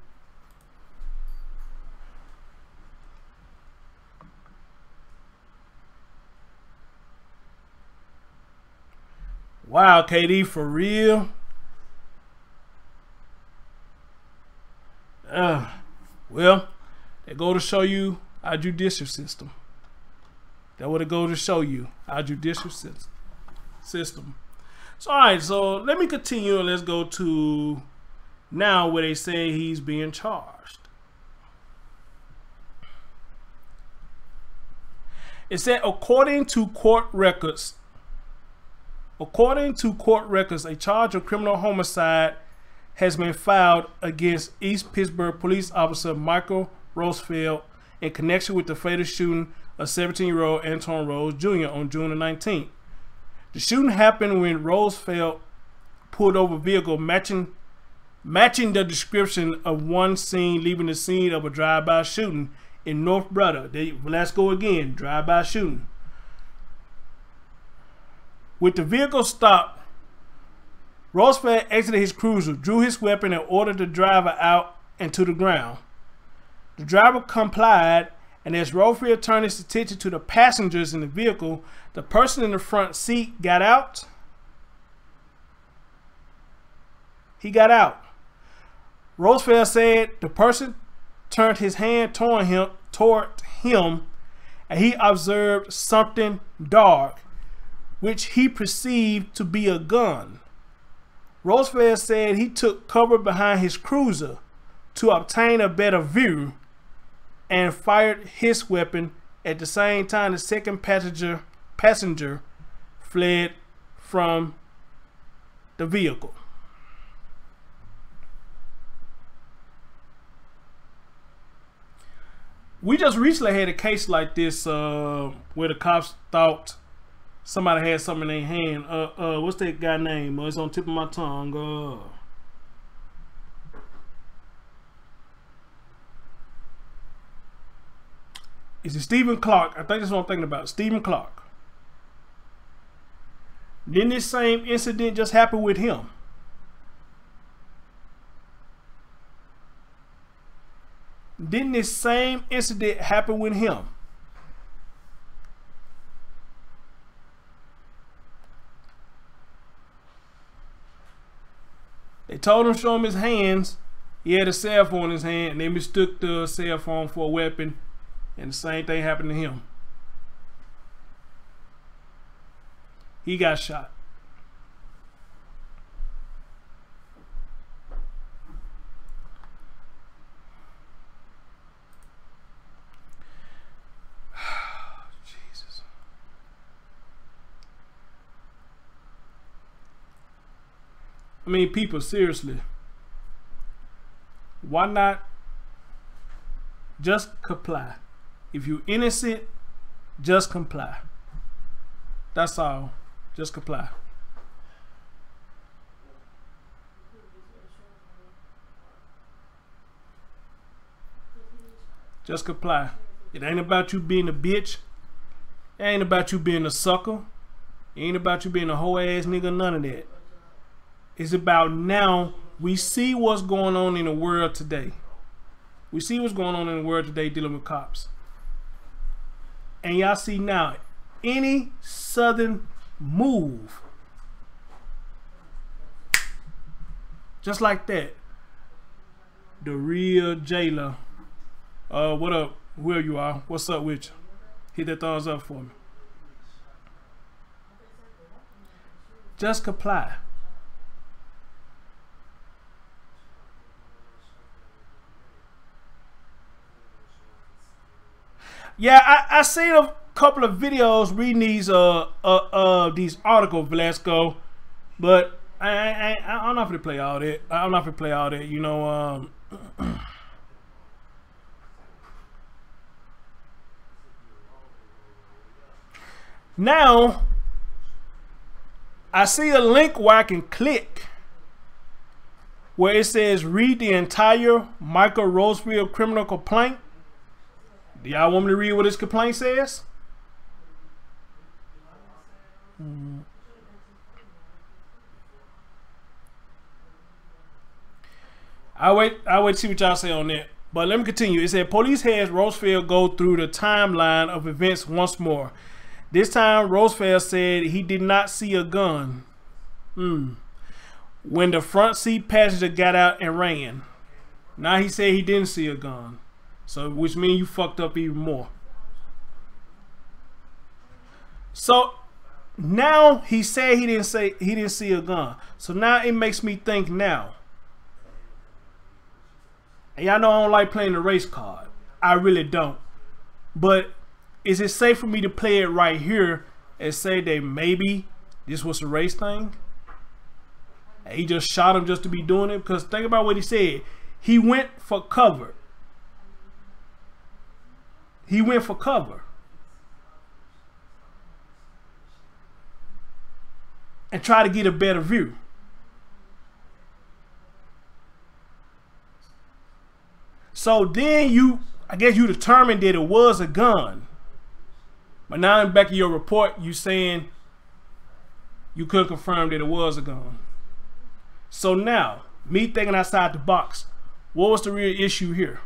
wow, KD, for real? Well, they go to show you our judicial system. That would go to show you our judicial system. So, all right, so let me continue and let's go to now where they say he's being charged. It said, according to court records, a charge of criminal homicide has been filed against East Pittsburgh police officer Michael Roosevelt in connection with the fatal shooting of 17-year-old Antwon Rose Jr. on June the 19th. The shooting happened when Roosevelt pulled over a vehicle matching the description of one seen leaving the scene of a drive-by shooting in North Brother. Let's go again, drive-by shooting. With the vehicle stopped, Roosevelt exited his cruiser, drew his weapon, and ordered the driver out and to the ground. The driver complied, and as Roosevelt turned his attention to the passengers in the vehicle, the person in the front seat got out. He got out. Roosevelt said the person turned his hand toward him, and he observed something dark, which he perceived to be a gun. Roosevelt said he took cover behind his cruiser to obtain a better view and fired his weapon. At the same time, the second passenger fled from the vehicle. We just recently had a case like this where the cops thought somebody had something in their hand. What's that guy name? It's on the tip of my tongue. Is it Stephen Clark? I think that's what I'm thinking about. Stephen Clark. Didn't this same incident just happen with him? Didn't this same incident happen with him? They told him to show him his hands. He had a cell phone in his hand, and they mistook the cell phone for a weapon, and the same thing happened to him. He got shot. Jesus. I mean, people, seriously, why not just comply? If you're innocent, just comply. That's all. Just comply. Just comply. It ain't about you being a bitch. It ain't about you being a sucker. It ain't about you being a hoe ass nigga, none of that. It's about now we see what's going on in the world today. We see what's going on in the world today dealing with cops. And y'all see now, any southern move, just like that, the real jailer, what up, whoever you are, what's up with you? Hit that thumbs up for me. Just comply. Yeah, I seen a couple of videos reading these articles, Velasco, but I'm not gonna play all that. I'm not gonna play all that. You know, now I see a link where I can click where it says read the entire Michael Rosefield criminal complaint. Do y'all want me to read what his complaint says? I'll wait to see what y'all say on that. But let me continue. It said police heads Rosefield go through the timeline of events once more. This time Rosefield said he did not see a gun when the front seat passenger got out and ran. Now he said he didn't see a gun. So, which means you fucked up even more. So now he said he didn't see a gun. So now it makes me think now. And y'all know I don't like playing the race card. I really don't. But is it safe for me to play it right here and say that maybe this was a race thing? And he just shot him just to be doing it? Because think about what he said. He went for cover. He went for cover. And try to get a better view. So then I guess you determined that it was a gun. But now in the back of your report, you saying you couldn't confirm that it was a gun. So now, me thinking outside the box, what was the real issue here?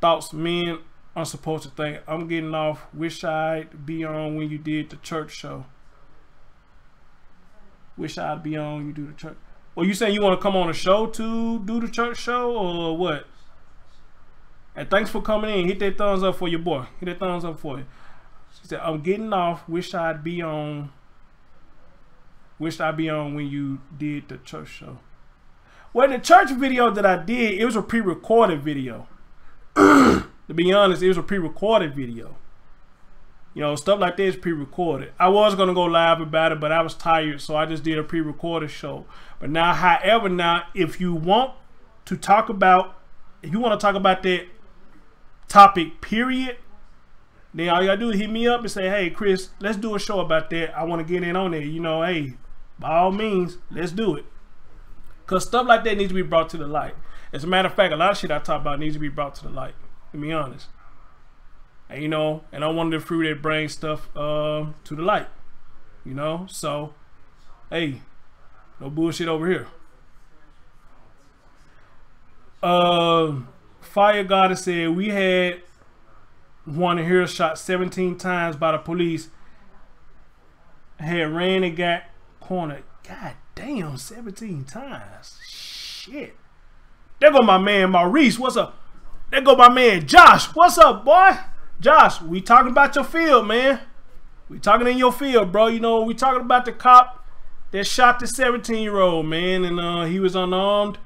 Thoughts men are supposed to think. I'm getting off. Wish I'd be on when you did the church show. Wish I'd be on when you do the church. Well, you saying you want to come on a show to do the church show or what? And thanks for coming in. Hit that thumbs up for your boy. Hit that thumbs up for you. She said, I'm getting off. Wish I'd be on. Wish I'd be on when you did the church show. Well, the church video that I did, it was a pre-recorded video. To be honest, it was a pre-recorded video. You know, stuff like that is pre-recorded. I was going to go live about it, but I was tired, so I just did a pre-recorded show. But now, however, now, if you want to talk about, that topic, period, then all you got to do is hit me up and say, hey, Chris, let's do a show about that. I want to get in on it. You know, hey, by all means, let's do it. Because stuff like that needs to be brought to the light. As a matter of fact, a lot of shit I talk about needs to be brought to the light, to be honest. And, you know, and I wanted to fruit that brain stuff to the light. You know, so, hey, no bullshit over here. Fire Goddess said we had one here shot 17 times by the police. Had ran and got cornered. God damn, 17 times. Shit. There go my man Maurice. What's up? There go my man Josh. What's up, boy? Josh, we talking about your field, man. We talking in your field, bro. You know, we talking about the cop that shot the 17-year-old, man. And he was unarmed.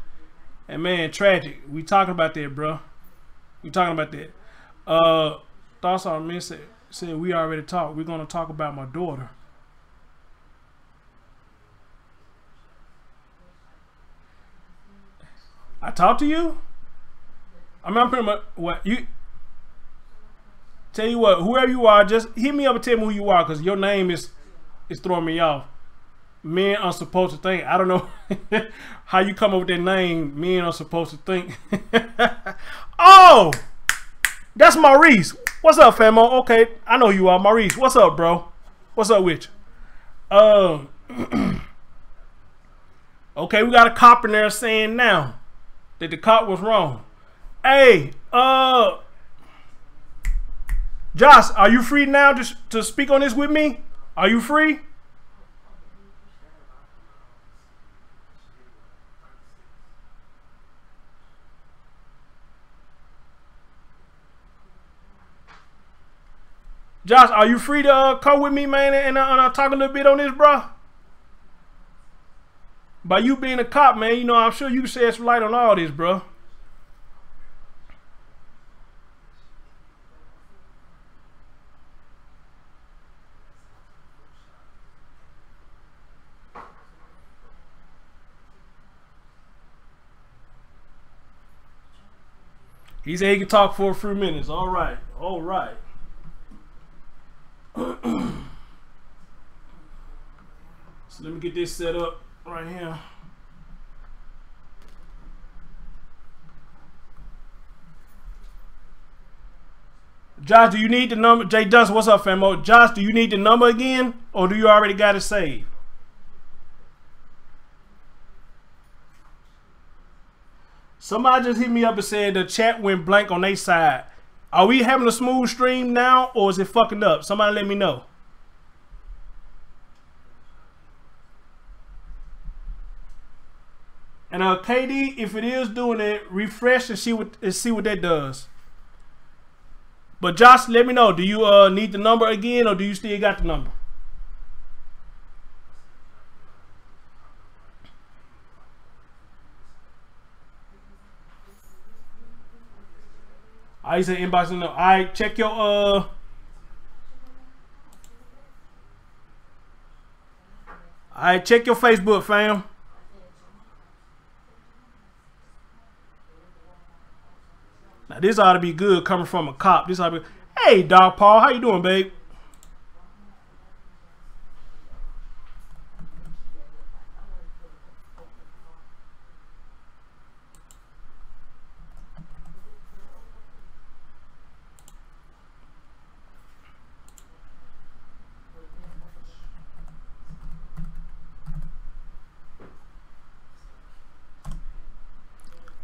And, man, tragic. We talking about that, bro. We talking about that. Thoughts on me said we already talked. We're going to talk about my daughter. I talked to you? I mean, I'm pretty much, what, you, tell you what, whoever you are, just hit me up and tell me who you are, because your name is throwing me off. Men are supposed to think. I don't know how you come up with that name. Men are supposed to think. Oh, that's Maurice. What's up, famo? Okay, I know you are, Maurice. What's up, bro? What's up with you? Okay, we got a cop in there saying now that the cop was wrong. Hey, Josh, are you free now to speak on this with me? Are you free? Josh, are you free to come with me, man, and talk a little bit on this, bro? By you being a cop, man, you know, I'm sure you can shed some light on all this, bro. He said he can talk for a few minutes. All right. All right. So let me get this set up right here. Josh, do you need the number? Jay Johnson, what's up, famo? Josh, do you need the number again, or do you already got it saved? Somebody just hit me up and said the chat went blank on their side. Are we having a smooth stream now, or is it fucking up? Somebody let me know. And KD, if it is doing it, refresh and see what that does. But Josh, let me know. Do you need the number again, or do you still got the number? I said inbox no. Alright, check your Alright, check your Facebook, fam. Now this ought to be good coming from a cop. This ought to be. Hey, Dog Paul, how you doing, babe?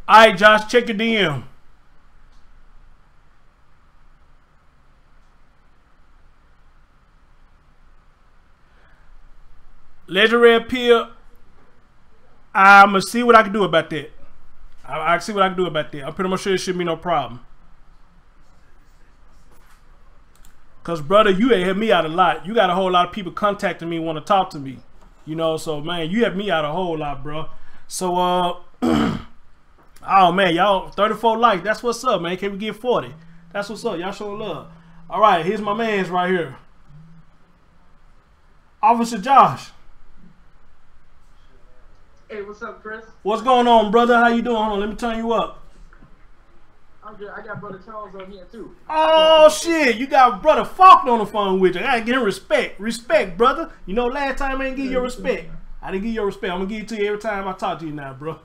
Alright, Josh, check your DM. Legendary appeal. I'm gonna see what I can do about that. I see what I can do about that. I'm pretty much sure it shouldn't be no problem. Cause brother, you ain't helped me out a lot. You got a whole lot of people contacting me, want to talk to me. You know, so man, you helped me out a whole lot, bro. So oh man, y'all 34 likes. That's what's up, man. Can we get 40? That's what's up. Y'all showing love. All right, here's my man's right here. Officer Josh. Hey, what's up, Chris? What's going on, brother? How you doing? Hold on, let me turn you up. I'm good. I got Brother Charles on here, too. Oh, shit. You got Brother Faulkner on the phone with you. I gotta give him respect. Respect, brother. You know, last time I didn't give you respect. I didn't give you respect. I'm gonna give it to you every time I talk to you now, bro.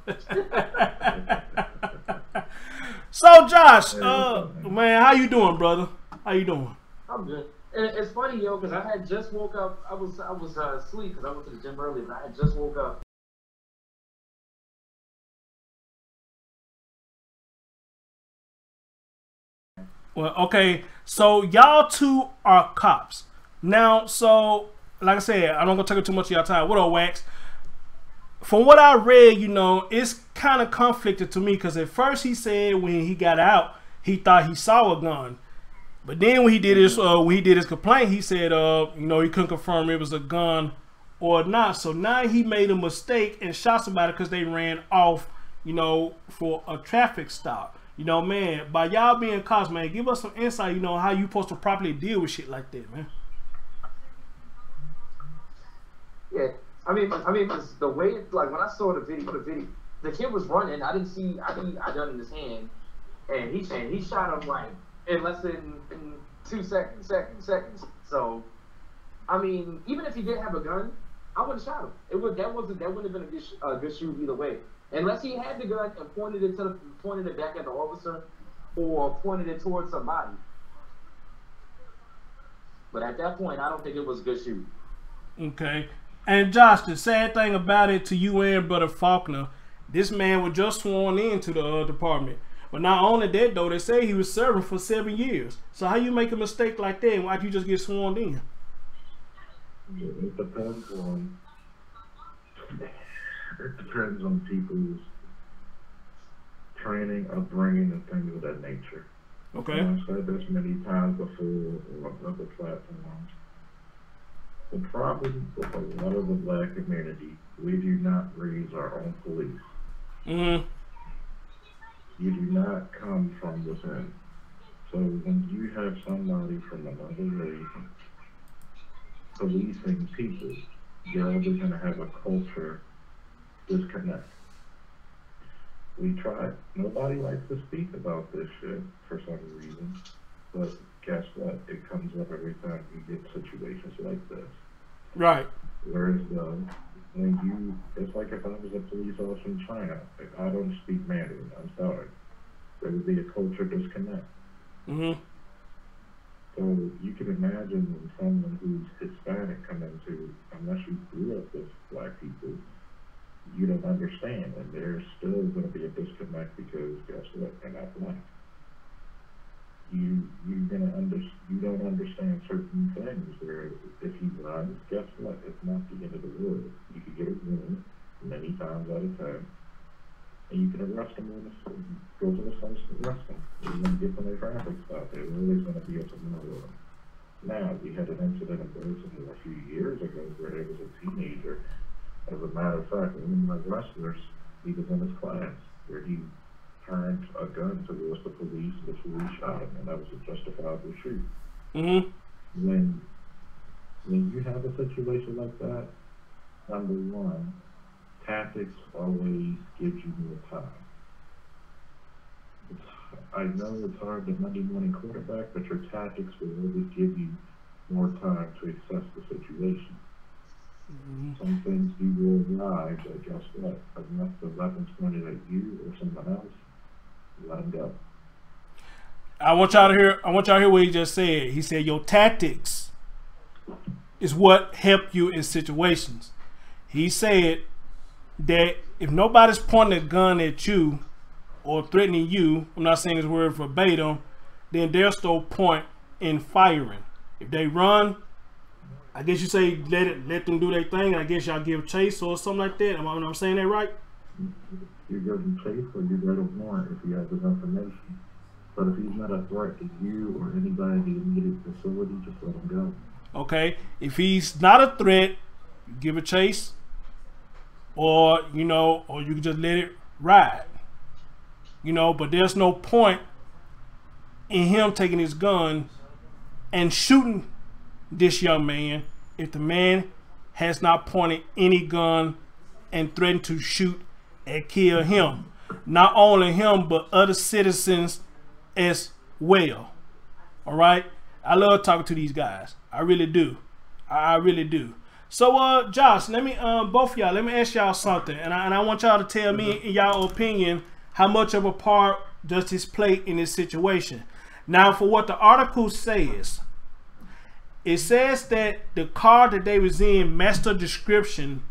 So, Josh, man, how you doing, brother? How you doing? I'm good. And it's funny, yo, because I had just woke up. I was asleep because I went to the gym early, but I had just woke up. Well, okay, so y'all two are cops. Now, so, like I said, I'm not going to take up too much of y'all time. What up, Wax? From what I read, you know, it's kind of conflicted to me because at first he said when he got out, he thought he saw a gun. But then when he did his complaint, he said, you know, he couldn't confirm it was a gun or not. So now he made a mistake and shot somebody because they ran off, you know, for a traffic stop. You know, man, by y'all being cops, man, give us some insight, you know, how you supposed to properly deal with shit like that, man. Yeah, I mean, the way, like, when I saw the video, the kid was running. I didn't see, I gun in his hand, and he shot him, like, in less than 2 seconds. So, I mean, even if he did have a gun, I would have shot him. That wouldn't have been a good shoot either way. Unless he had the gun and pointed it back at the officer or pointed it towards somebody. But at that point, I don't think it was a good shoot. Okay. And Josh, the sad thing about it to you and Brother Faulkner, this man was just sworn into the department. But not only that, though, they say he was serving for 7 years. So how you make a mistake like that and why'd you just get sworn in? It depends on people's training, upbringing, and things of that nature. Okay. I've said this many times before on other platforms. The problem with a lot of the black community, we do not raise our own police. Mm-hmm. You do not come from within. So when you have somebody from another race policing people, you're always going to have a culture disconnect. We try. Nobody likes to speak about this shit for some reason, but guess what? It comes up every time you get situations like this. Right. Whereas it's like if I was a police officer in China, if I don't speak Mandarin, I'm sorry, there would be a culture disconnect. Mm-hmm. So you can imagine when someone who's Hispanic come into, unless you grew up with black people, you don't understand, and there's still going to be a disconnect because guess what? They're not black. You don't understand certain things. Where if he runs, guess what? It's not the end of the world. You could get a wound many times at a time, and you can arrest him go to the station and arrest him. You're going to get them a traffic stop. There's always going to be a tomorrow. Now, we had an incident in Baltimore a few years ago where there was a teenager. As a matter of fact, one of my wrestlers, he was in his class where he turned a gun towards the police shot him, and that was a justifiable shoot. Mm-hmm. When you have a situation like that, number one, tactics always gives you more time. I know it's hard to Monday morning quarterback, but your tactics will always give you more time to assess the situation. Mm-hmm. Some things you will arrive, but guess what? Unless the weapon's pointed at you or someone else, let them go. I want y'all to hear what he just said. He said your tactics is what help you in situations. He said that if nobody's pointing a gun at you or threatening you, I'm not saying his word verbatim, then there's no point in firing. If they run, I guess you say let them do their thing. I guess y'all give chase or something like that. Am I saying that right? You give them chase or you let them warrant if you have this information. But if he's not a threat to you or anybody in the immediate facility, just let him go. Okay. If he's not a threat, you give a chase, or you can just let it ride. But there's no point in him taking his gun and shooting this young man if the man has not pointed any gun and threatened to shoot and kill him. Not only him, but other citizens as well. All right. I love talking to these guys. I really do. I really do. So, Josh, let me, both of y'all, let me ask y'all something, and I want y'all to tell me, in y'all opinion, how much of a part does this play in this situation? Now, for what the article says, it says that the car that they was in matched the description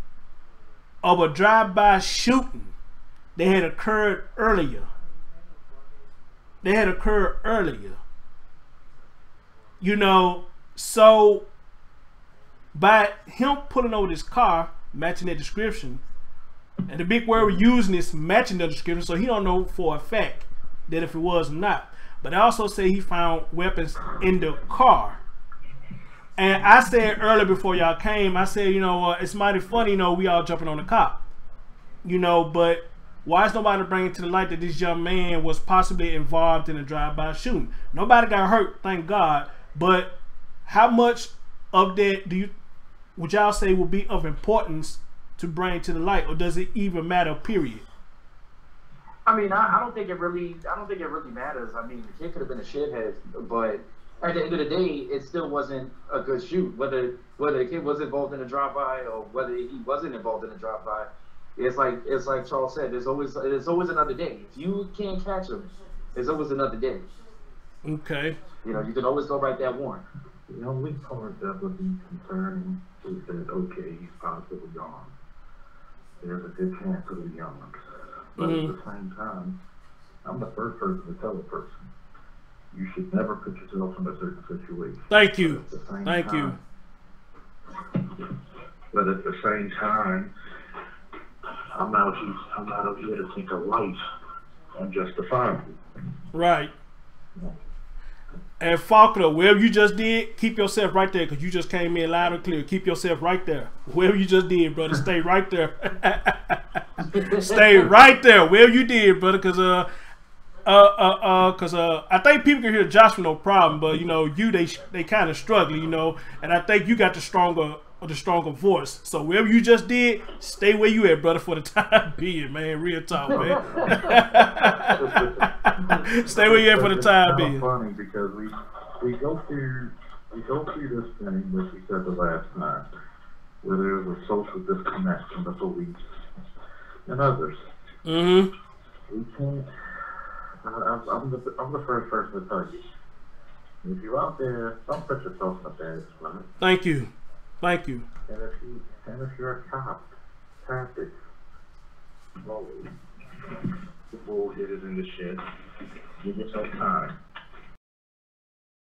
of a drive-by shooting that had occurred earlier. So by him pulling over this car, matching that description, and the big word we're using is matching the description, so he don't know for a fact that if it was or not. But I also say he found weapons in the car. And I said earlier before y'all came, I said, it's mighty funny, we all jumping on the cop. But why is nobody bringing to the light that this young man was possibly involved in a drive-by shooting? Nobody got hurt, thank God. But how much of that would y'all say will be of importance to bring to the light, or does it even matter? Period. I mean, I don't think it really matters. I mean, the kid could have been a shithead, but at the end of the day, it still wasn't a good shoot. Whether the kid was involved in a drive-by or whether he wasn't involved in a drive-by, it's like Charles said. There's always another day. If you can't catch him, there's always another day. Okay. You know, you can always go write that warrant. The only part that would be concerning is that, okay, he's possibly gone. There's a good chance he'll be gone. But at the same time, I'm the first person to tell a person, you should never put yourself in a certain situation. Thank you. Thank you. But at the same time, I'm out here to take a life unjustifiably. Right. And Faulkner, wherever you just did, keep yourself right there, because you just came in loud and clear. Keep yourself right there. Wherever you just did, brother, stay right there. Stay right there. Wherever you did, brother, because I think people can hear Josh with no problem, but you know, they kind of struggling, you know, and I think you got the stronger voice. So wherever you just did, stay where you at, brother, for the time being, man. Real talk, man. Stay where you at for the time being. It's funny because we go through this thing, which we said the last time, where there's a social disconnect from the police and others. We can't. I'm the first person to tell you, if you're out there, don't put yourself in a bad spot. Thank you. Thank you. And if you're a cop, tactics, well, the bullshit is in the shit. Give yourself time.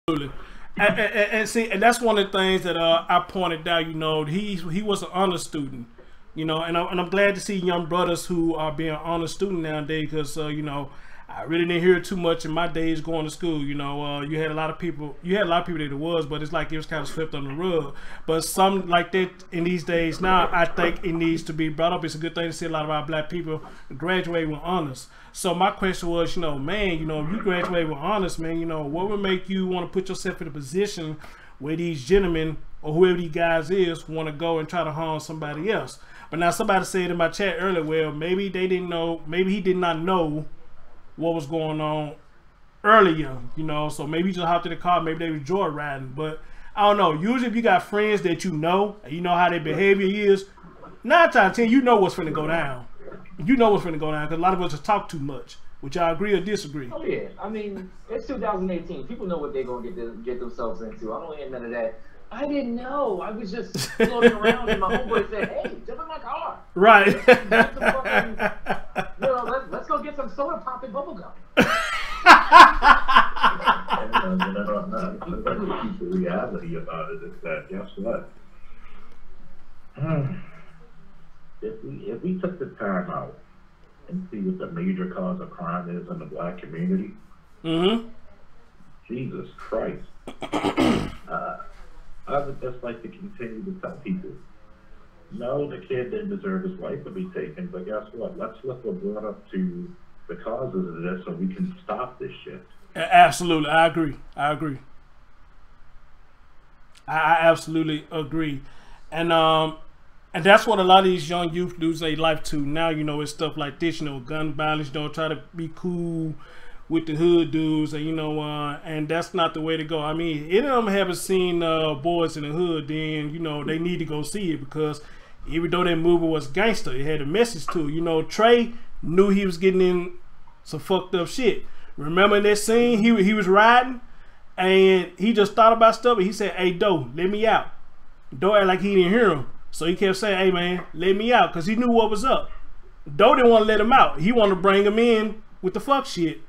Absolutely. And see, and that's one of the things that I pointed out. You know, he was an honor student. You know, and I'm glad to see young brothers who are being honor student nowadays, because you know, I really didn't hear too much in my days going to school. You know, you had a lot of people that it was, but it's like it was kind of swept under the rug. But some like that in these days now, I think it needs to be brought up. It's a good thing to see a lot of our black people graduate with honors. So my question was, you know, man, you know, if you graduate with honors, man, you know, what would make you want to put yourself in a position where these gentlemen or whoever these guys is want to go and try to harm somebody else? But now somebody said in my chat earlier, well, maybe they didn't know, maybe he did not know what was going on earlier, you know, so maybe you just hopped in the car, maybe they were joyriding. But I don't know, usually if you got friends that you know how their behavior is, 9 times out of 10 you know what's finna go down. You know what's finna go down, because a lot of us just talk too much. Would y'all agree or disagree? Oh yeah, I mean, it's 2018. People know what they're gonna get themselves into. I don't hear none of that. I didn't know. I was just floating around, and my homeboy said, "Hey, jump in my car." Right. Let's go get some soda pop and bubble gum. The reality about it is that, guess what? If we took the time out and see what the major cause of crime is in the black community, Jesus Christ. I would just like to continue to tell people, no, the kid didn't deserve his life to be taken, but guess what? Let's look what brought up to the causes of this so we can stop this shit. Absolutely, I agree. I absolutely agree. And that's what a lot of these young youth lose their life to now. You know, it's stuff like this, you know, gun violence, don't try to be cool with the hood dudes, and you know, and that's not the way to go. I mean, any of them haven't seen Boys in the Hood, then you know they need to go see it, because even though that movie was gangster, it had a message to it. You know, Trey knew he was getting in some fucked up shit. Remember in that scene, he was riding, and he just thought about stuff, and he said, "Hey, Doe, let me out." Doe acted like he didn't hear him, so he kept saying, "Hey, man, let me out," because he knew what was up. Doe didn't want to let him out. He wanted to bring him in with the fuck shit.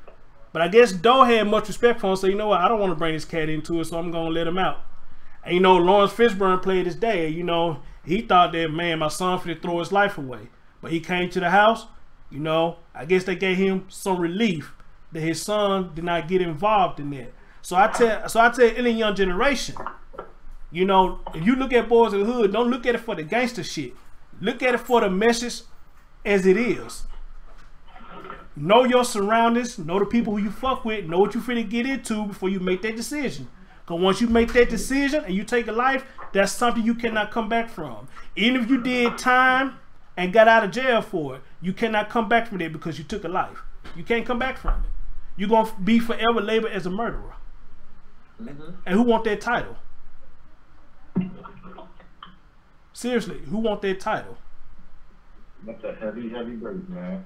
But I guess Doe had much respect for him, so you know what, I don't want to bring this cat into it, so I'm going to let him out. And you know, Lawrence Fishburne played his dad. You know, he thought that, man, my son finna throw his life away. But he came to the house, you know, I guess they gave him some relief that his son did not get involved in that. So I tell any young generation, you know, if you look at Boys in the Hood, don't look at it for the gangster shit. Look at it for the message as it is. Know your surroundings, know the people who you fuck with, know what you finna get into before you make that decision. Because once you make that decision and you take a life, that's something you cannot come back from. Even if you did time and got out of jail for it, you cannot come back from it because you took a life. You can't come back from it. You're going to be forever labeled as a murderer. And who want that title? Seriously, who want that title? That's a heavy burden, man.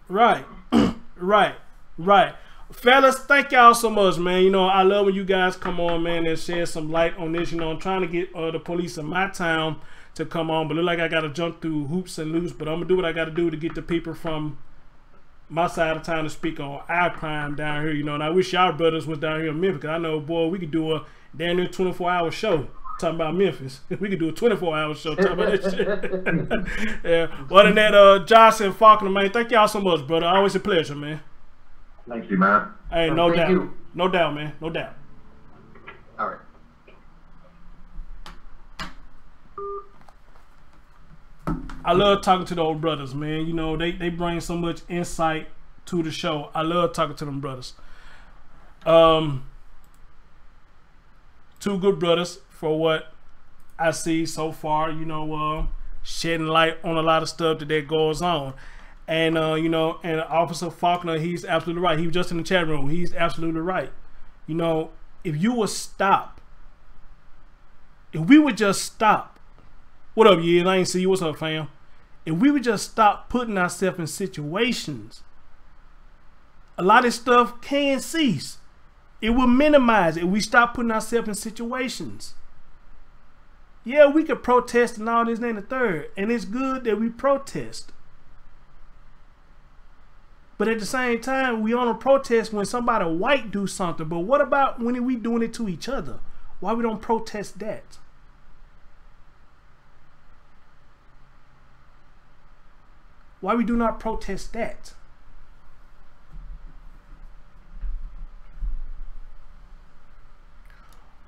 Right. right. Fellas, thank y'all so much, man. You know, I love when you guys come on, man, and shed some light on this. You know, I'm trying to get the police in my town to come on, but look like I got to jump through hoops and loops, but I'm going to do what I got to do to get the people from my side of town to speak on our crime down here, you know, and I wish y'all brothers was down here in Memphis, because I know, boy, we could do a damn near 24-hour show talking about Memphis. We could do a 24-hour show talking about that shit. Yeah. Other than that, Josh and Faulkner, man, thank y'all so much, brother. Always a pleasure, man. Thank you, man. Hey, no doubt. No doubt, man. No doubt. All right. I love talking to those brothers, man. You know, they bring so much insight to the show. I love talking to them brothers. Two good brothers for what I see so far, you know, shedding light on a lot of stuff that goes on. And, you know, and Officer Faulkner, he's absolutely right. He was just in the chat room. He's absolutely right. You know, if you would stop, if we would just stop. What up, Yid? I ain't see you. What's up, fam? If we would just stop putting ourselves in situations, a lot of stuff can cease. It will minimize if we stop putting ourselves in situations. Yeah, we could protest and all this and the third, and it's good that we protest. But at the same time, we on a protest when somebody white do something. But what about when we doing it to each other? Why we don't protest that? Why we do not protest that?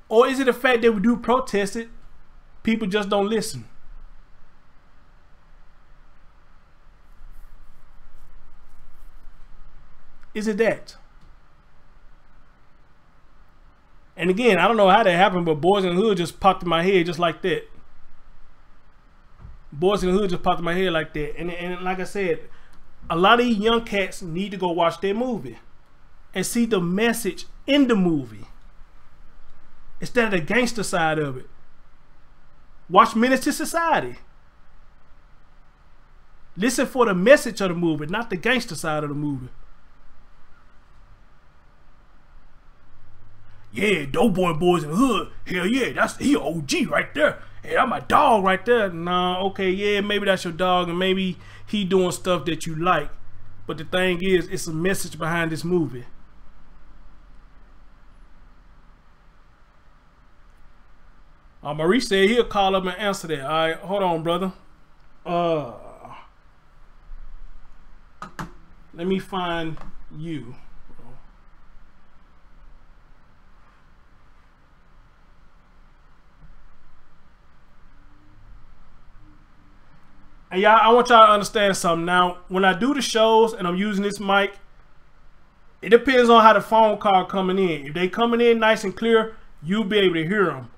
Or is it the fact that we do protest it, people just don't listen? Is it that? And again, I don't know how that happened, but Boys in the Hood just popped in my head just like that. Boys in the Hood just popped in my head like that. And like I said, a lot of these young cats need to go watch their movie and see the message in the movie instead of the gangster side of it. Watch Menace to Society. Listen for the message of the movie, not the gangster side of the movie. Yeah, Doughboy Boys in the Hood. Hell yeah, he an OG right there. Hey, that's my dog right there. Nah, okay, yeah, maybe that's your dog, and maybe he doing stuff that you like. But the thing is, it's a message behind this movie. Maurice said he'll call up and answer that. All right, hold on, brother. Let me find you. And y'all, I want y'all to understand something. Now, when I do the shows and I'm using this mic, it depends on how the phone call coming in. If they coming in nice and clear, you'll be able to hear them.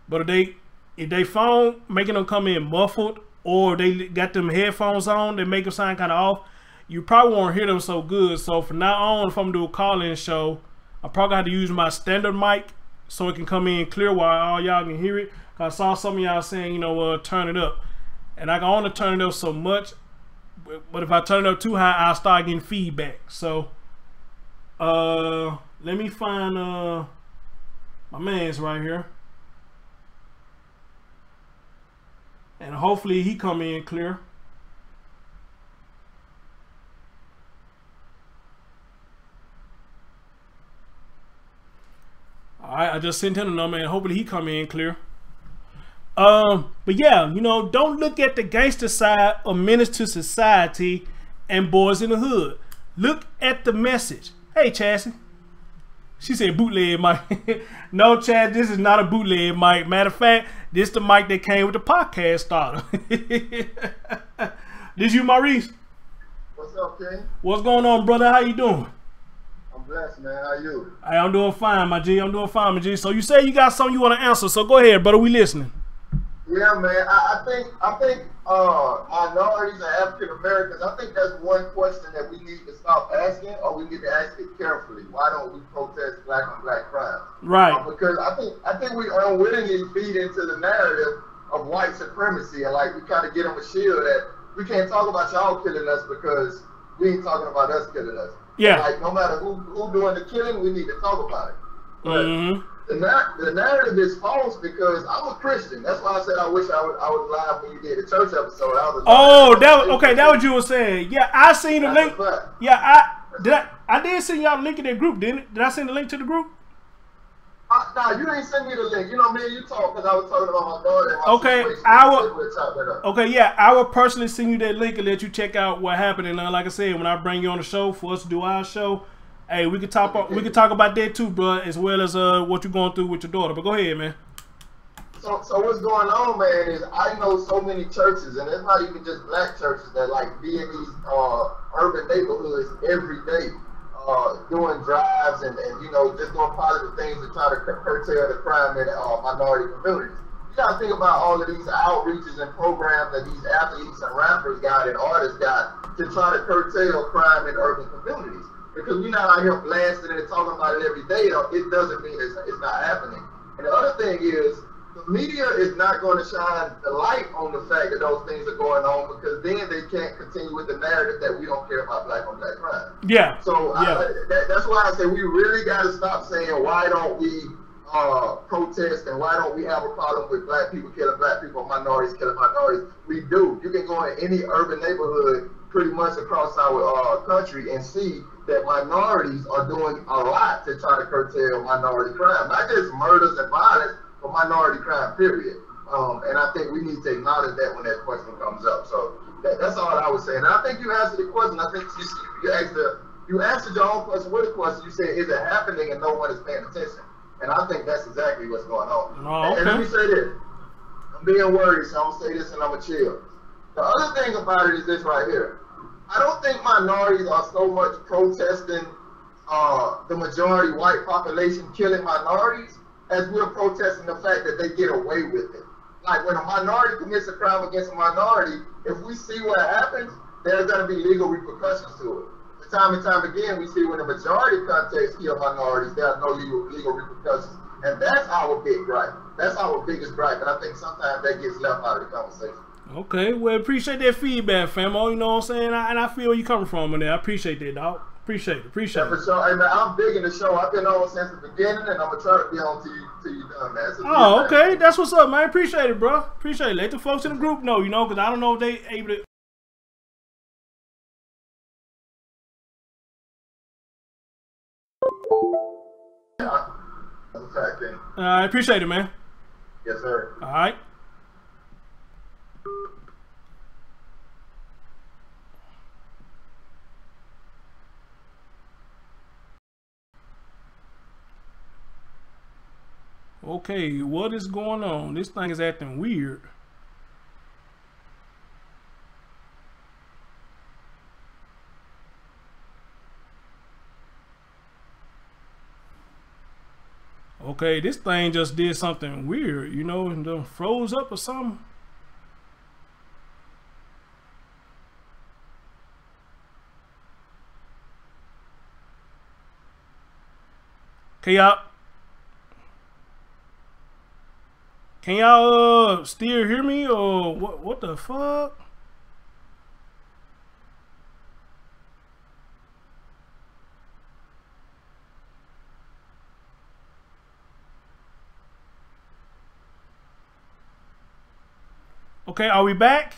But if they phone making them come in muffled, or they got them headphones on, they make them sound kind of off, you probably won't hear them so good. So from now on, if I'm doing a call-in show, I probably have to use my standard mic so it can come in clear while all y'all can hear it. Cause I saw some of y'all saying, you know, turn it up. And I can only turn it up so much, but if I turn it up too high, I'll start getting feedback. So, let me find my man's right here, and hopefully he come in clear. All right, I just sent him the number, and hopefully he come in clear. But yeah, you know, don't look at the gangster side of Menace to Society and Boys in the Hood. Look at the message. Hey, Chassie. She said bootleg mic. No, Chad, this is not a bootleg mic. Matter of fact, this the mic that came with the podcast starter. This you, Maurice? What's up, King? What's going on, brother? How you doing? I'm blessed, man. How you? Hey, I'm doing fine, my G. I'm doing fine, my G. So you say you got something you want to answer, so go ahead, brother. We listening. Yeah, man. I think minorities and African Americans. I think that's one question that we need to stop asking, or we need to ask it carefully. Why don't we protest black on black crime? Right. Because I think we unwittingly feed into the narrative of white supremacy, and like we kind of get them a shield that we can't talk about y'all killing us because we ain't talking about us killing us. Yeah. Like no matter who doing the killing, we need to talk about it. But Mm-hmm. the narrative is false because I'm a Christian. That's why I said I wish I was live when you did the church episode. That was you were saying. Yeah, I seen the link. Yeah, I did send y'all the link in that group, didn't it? Did I send the link to the group? Nah, you didn't send me the link. You know, me and you talked because I was talking about my daughter and my Okay, situation. Okay, yeah, I will personally send you that link and let you check out what happened. And like I said, when I bring you on the show for us to do our show, hey, we could talk about that too, bro, as well as what you're going through with your daughter. But go ahead, man. So what's going on, man, is I know so many churches, and it's not even just black churches that like be in these urban neighborhoods every day, doing drives and you know just doing positive things to try to curtail the crime in minority communities. You gotta think about all of these outreaches and programs that these athletes and rappers got and artists got to try to curtail crime in urban communities. Because we're not out here blasting it and talking about it every day, it doesn't mean it's not happening. And the other thing is, the media is not going to shine the light on the fact that those things are going on because then they can't continue with the narrative that we don't care about black on black crime. Yeah. So yeah. That's why I say we really got to stop saying why don't we protest and why don't we have a problem with black people killing black people, minorities killing minorities. We do. You can go in any urban neighborhood pretty much across our country and see that minorities are doing a lot to try to curtail minority crime, not just murders and violence, but minority crime, period. And I think we need to acknowledge that when that question comes up. So that's all I was saying. And I think you answered the question. I think you answered your own question with a question. You said, is it happening and no one is paying attention? And I think that's exactly what's going on. Oh, okay. And let me say this. I'm being worried, so I'm going to say this and I'm going to chill. The other thing about it is this right here. I don't think minorities are so much protesting the majority white population killing minorities as we're protesting the fact that they get away with it. Like when a minority commits a crime against a minority, if we see what happens, there's going to be legal repercussions to it. Time and time again, we see when the majority context kill minorities, there are no legal repercussions. And that's our big gripe. That's our biggest gripe. And I think sometimes that gets left out of the conversation. Okay, well, appreciate that feedback, famo. You know what I'm saying? And I feel where you coming from in there. I appreciate that, dog. Appreciate it. Yeah, for sure. Hey, man, I'm big in the show. I've been on since the beginning, and I'm going to try to be on till you done, man. Oh, okay. That's what's up, man. Appreciate it, bro. Appreciate it. Let the folks in the group know, you know, because I don't know if they able to. I appreciate it, man. Yes, sir. All right. Okay, what is going on? This thing is acting weird. Okay, this thing just did something weird, you know, and froze up or something. Can y'all still hear me, or what the fuck? Okay, are we back?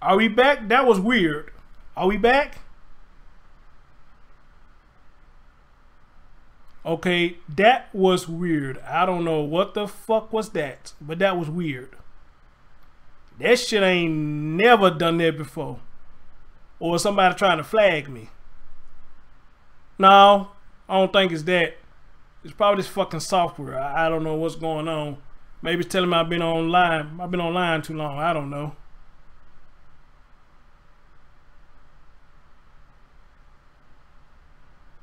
Are we back? That was weird. Are we back? Okay, that was weird. I don't know what the fuck was that, but that was weird. That shit ain't never done that before. Or somebody trying to flag me. No, I don't think it's that. It's probably this fucking software. I don't know what's going on. Maybe it's telling me I've been online. I've been online too long. I don't know.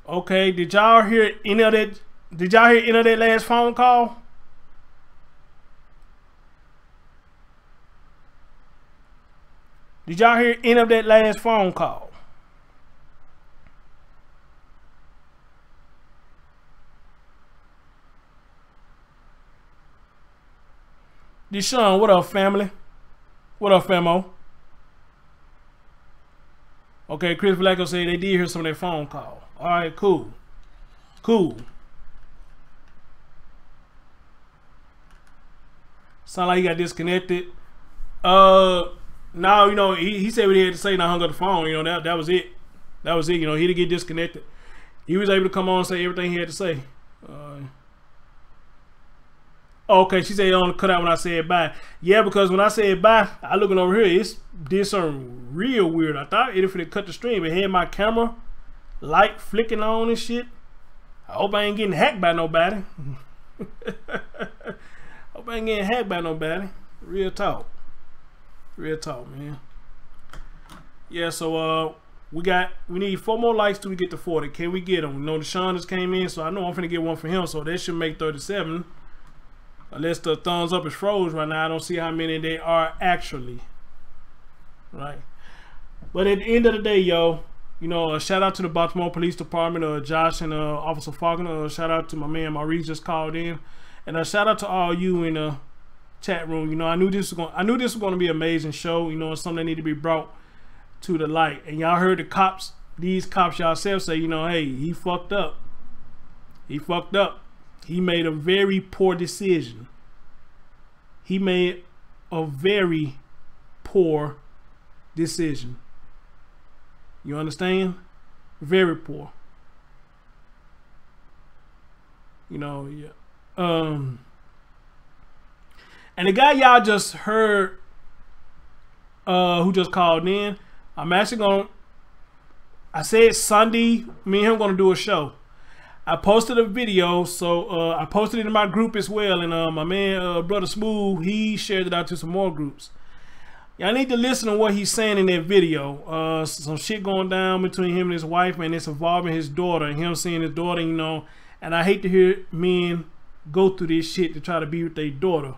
Okay, did y'all hear any of that? Did y'all hear any of that last phone call? Did y'all hear any of that last phone call? Deshaun, what up, family? What up, famo? Okay, Chris Blacko said they did hear some of that phone call. All right, cool. Cool. Sound like he got disconnected. Now, you know, he said what he had to say and I hung up the phone. You know, that was it. That was it. You know, he didn't get disconnected. He was able to come on and say everything he had to say. Okay, she said it only cut out when I said bye. Yeah, because when I said bye, I looking over here, it did something real weird. I thought if it cut the stream, it had my camera light flicking on and shit. I hope I ain't getting hacked by nobody. Hope I ain't getting hacked by nobody. Real talk. Real talk, man. Yeah, so we need 4 more likes till we get to 40. Can we get them? You know, Deshaun just came in, so I know I'm finna get one for him, so that should make 37. Unless the thumbs up is froze right now, I don't see how many they are actually. Right. But at the end of the day, yo, you know, shout out to the Baltimore Police Department, Josh and Officer Faulkner. Shout out to my man Maurice just called in, and shout out to all you in the chat room. You know, I knew this was going to be an amazing show. You know, it's something that need to be brought to the light. And y'all heard the cops, these cops yourself say, you know, hey, he fucked up. He fucked up. He made a very poor decision. He made a very poor decision. You understand? Very poor. You know, yeah. And the guy y'all just heard, who just called in, I'm actually gonna, I said Sunday, me and him gonna do a show. I posted a video, so I posted it in my group as well, and my man, Brother Smooth, he shared it out to some more groups. Y'all need to listen to what he's saying in that video. Some shit going down between him and his wife, and it's involving his daughter, and him seeing his daughter, you know, and I hate to hear men go through this shit to try to be with their daughter.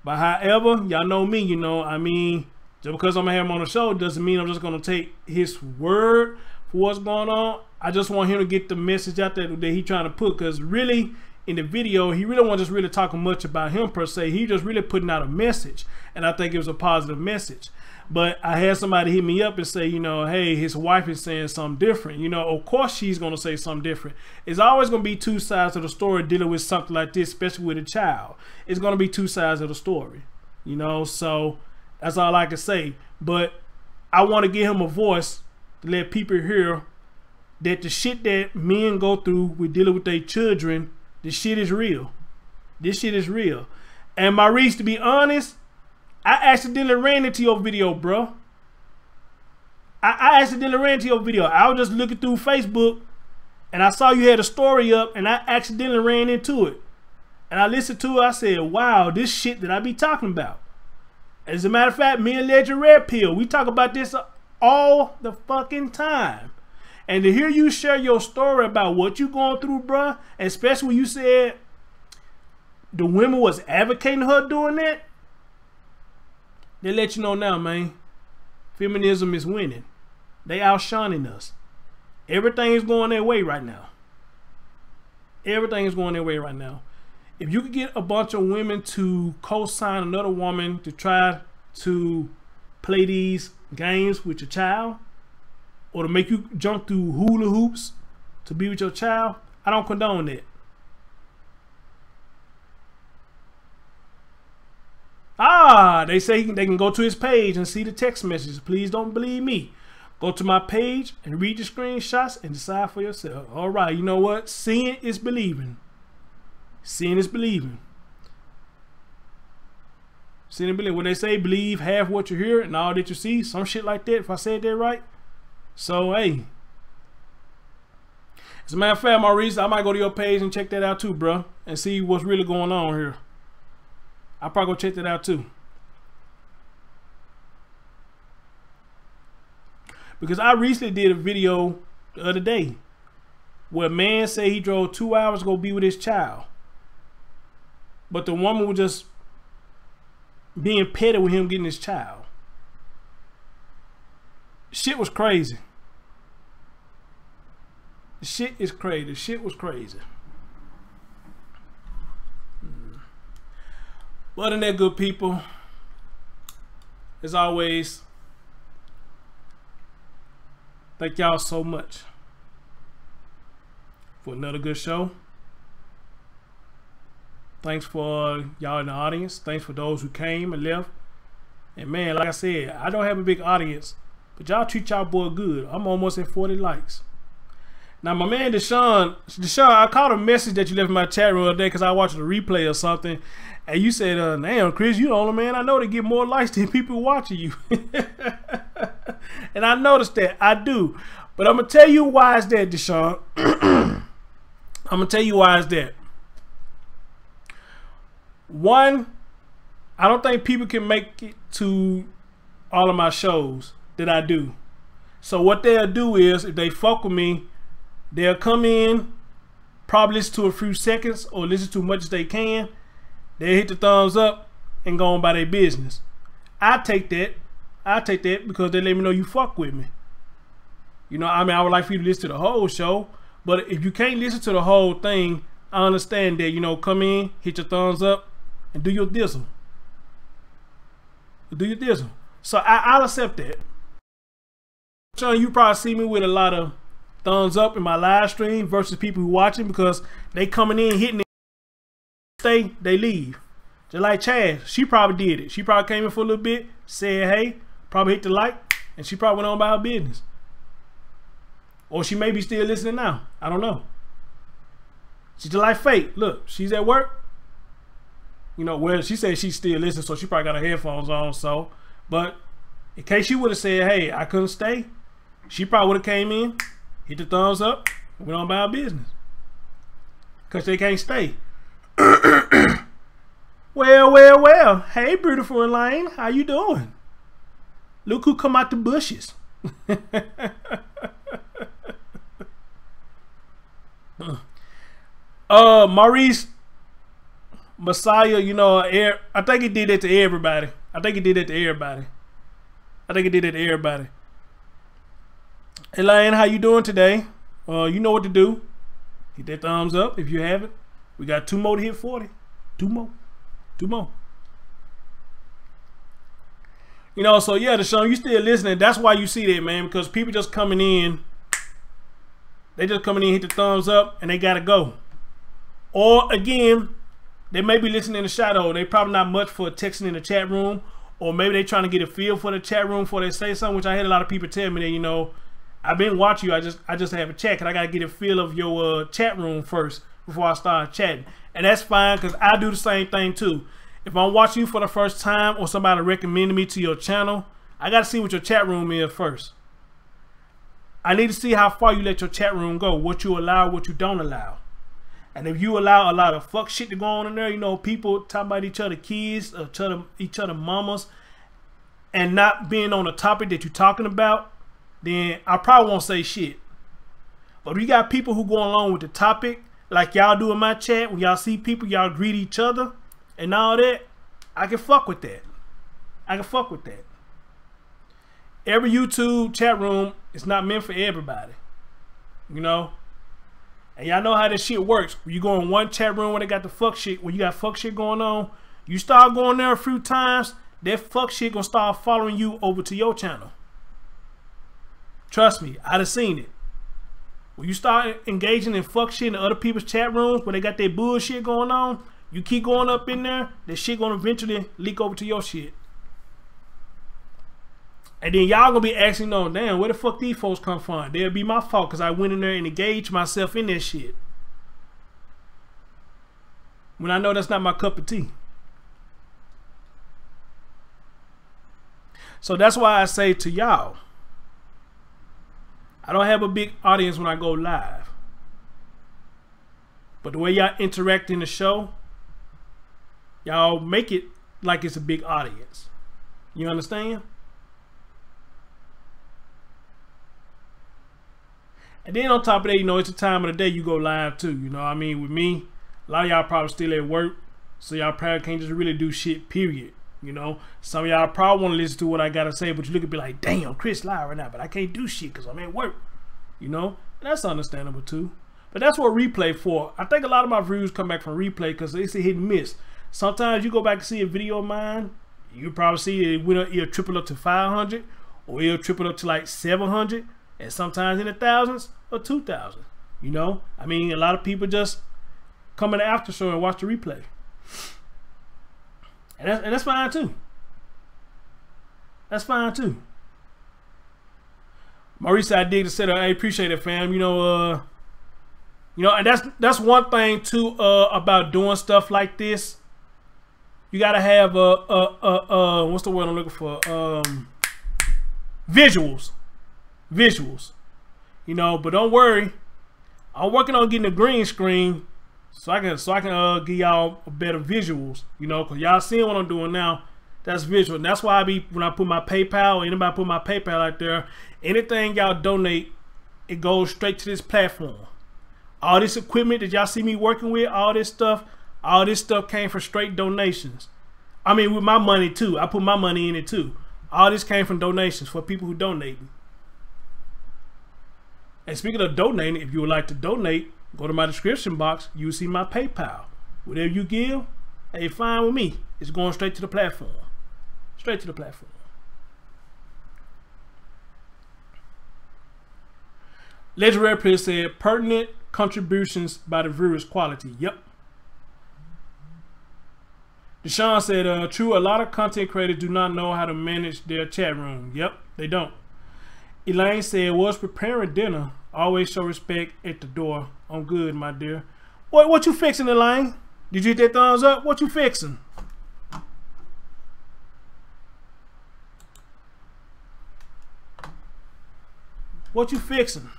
But however, y'all know me, you know, I mean, just because I'm gonna have him on the show doesn't mean I'm just gonna take his word for what's going on. I just want him to get the message out there that he trying to put, because really in the video he really wasn't just really talking much about him per se. He just really putting out a message, and I think it was a positive message. But I had somebody hit me up and say, you know, hey, his wife is saying something different. You know, of course she's gonna say something different. It's always gonna be two sides of the story dealing with something like this, especially with a child. It's gonna be two sides of the story, you know. So that's all I can say. But I want to give him a voice to let people hear that the shit that men go through with dealing with their children, this shit is real. This shit is real. And Maurice, to be honest, I accidentally ran into your video, bro. I accidentally ran into your video. I was just looking through Facebook and I saw you had a story up, and I accidentally ran into it. And I listened to it. I said, wow, this shit that I be talking about. As a matter of fact, me and Legend Red Pill, we talk about this all the fucking time. And to hear you share your story about what you going through, bruh, especially when you said the women was advocating her doing that, they let you know now, man, feminism is winning. They outshining us. Everything is going their way right now. Everything is going their way right now. If you could get a bunch of women to co-sign another woman to try to play these games with your child, or to make you jump through hula hoops to be with your child, I don't condone that. They say they can go to his page and see the text messages. Please don't believe me. Go to my page and read the screenshots and decide for yourself. All right, you know what? Seeing is believing. Seeing is believing. Seeing and believing. When they say believe half what you hear and all that you see, some shit like that, if I said that right. So, hey. As a matter of fact, Maurice, I might go to your page and check that out too, bro. And see what's really going on here. I'll probably go check that out too. Because I recently did a video the other day where a man said he drove 2 hours to go be with his child. But the woman was just being petty with him getting his child. shit was crazy. The shit is crazy. The shit was crazy. But other than that, good people, as always, thank y'all so much for another good show. Thanks for y'all in the audience. Thanks for those who came and left. And man, like I said, I don't have a big audience, but y'all treat y'all boy good. I'm almost at 40 likes. Now, my man Deshaun, I caught a message that you left in my chat room the other day because I watched a replay or something. And you said, damn, Chris, you the only man I know to get more likes than people watching you. And I noticed that. I do. But I'm going to tell you why is that, Deshaun. I'm going to tell you why is that. One, I don't think people can make it to all of my shows that I do. So what they'll do is, if they fuck with me, they'll come in, probably listen to a few seconds or listen to as much as they can. They hit the thumbs up and go on by their business. I take that because they let me know you fuck with me. You know, I mean, I would like for you to listen to the whole show, but if you can't listen to the whole thing, I understand that, you know, come in, hit your thumbs up, and do your dizzle. Do your dizzle. So I'll accept that. Sean, you probably see me with a lot of thumbs up in my live stream versus people who watching because they coming in, hitting it. Stay, they leave. Just like Chad, she probably did it. She probably came in for a little bit, said hey, probably hit the like, and she probably went on by her business. Or she may be still listening now. I don't know. She's just like Fate. Look, she's at work. You know, well, she said she's still listening, so she probably got her headphones on. So, but in case she would have said, hey, I couldn't stay, she probably would have came in, hit the thumbs up, and went on by her business. Because they can't stay. Well. Hey, beautiful Elaine. How you doing? Look who come out the bushes. Maurice Messiah, you know, I think he did that to everybody. Elaine, how you doing today? You know what to do. Hit that thumbs up if you haven't. We got 2 more to hit 40. 2 more. You know, so yeah, Deshaun, you still listening. That's why you see that, man, because people just coming in. They just coming in, hit the thumbs up, and they gotta go. Or again, they may be listening in the shadow. They probably not much for texting in the chat room, or maybe they trying to get a feel for the chat room before they say something, which I had a lot of people tell me that, you know, I've been watching you. I just have a chat, and I gotta get a feel of your chat room first before I start chatting. And that's fine, because I do the same thing too. If I'm watching you for the first time or somebody recommended me to your channel, I got to see what your chat room is first. I need to see how far you let your chat room go, what you allow, what you don't allow. And if you allow a lot of fuck shit to go on in there, you know, people talking about each other kids, each other mamas, and not being on the topic that you're talking about, then I probably won't say shit. But if you got people who go along with the topic, like y'all do in my chat, when y'all see people, y'all greet each other and all that, I can fuck with that. Every YouTube chat room is not meant for everybody, you know. And y'all know how this shit works. When you go in one chat room where they got the fuck shit, when you got fuck shit going on, you start going there a few times, that fuck shit gonna start following you over to your channel. Trust me, I done seen it. When you start engaging in fuck shit in other people's chat rooms where they got their bullshit going on, you keep going up in there, that shit gonna eventually leak over to your shit. And then y'all gonna be asking, no, damn, where the fuck these folks come from? They'll be my fault because I went in there and engaged myself in that shit. When I know that's not my cup of tea. So that's why I say to y'all, I don't have a big audience when I go live. But the way y'all interact in the show, y'all make it like it's a big audience. You understand? And then on top of that, you know, it's the time of the day you go live too. You know what I mean? With me, a lot of y'all probably still at work, so y'all probably can't just really do shit, period. You know, some of y'all probably want to listen to what I gotta say, but you look at me like, damn, Chris live right now, but I can't do shit because I'm at work. You know, and that's understandable too. But that's what replay for. I think a lot of my views come back from replay because it's a hit and miss. Sometimes you go back and see a video of mine, you probably see it'll triple up to 500, or it'll triple up to like 700, and sometimes in the thousands or 2,000. You know, I mean, a lot of people just come in the after show and watch the replay, and that's fine too. That's fine too. Maurice, I dig the setup. I appreciate it, fam. You know, and that's one thing too about doing stuff like this. You gotta have what's the word I'm looking for? Visuals. You know, but don't worry. I'm working on getting a green screen so I can give y'all better visuals. You know, cause y'all seeing what I'm doing now. That's visual. And that's why when I put my PayPal, anybody put my PayPal out there, anything y'all donate, it goes straight to this platform. All this equipment that y'all see me working with, all this stuff came from straight donations. I mean, with my money too. I put my money in it too. All this came from donations for people who donate. And speaking of donating, if you would like to donate, go to my description box. You'll see my PayPal. Whatever you give, hey, fine with me. It's going straight to the platform. Straight to the platform. Legendary Prince said, pertinent contributions by the viewers quality. Yep. Deshaun said, true, a lot of content creators do not know how to manage their chat room. Yep, they don't. Elaine said, was preparing dinner. Always show respect at the door. I'm good, my dear. What you fixing, Elaine? Did you hit that thumbs up? What you fixing? What you fixing?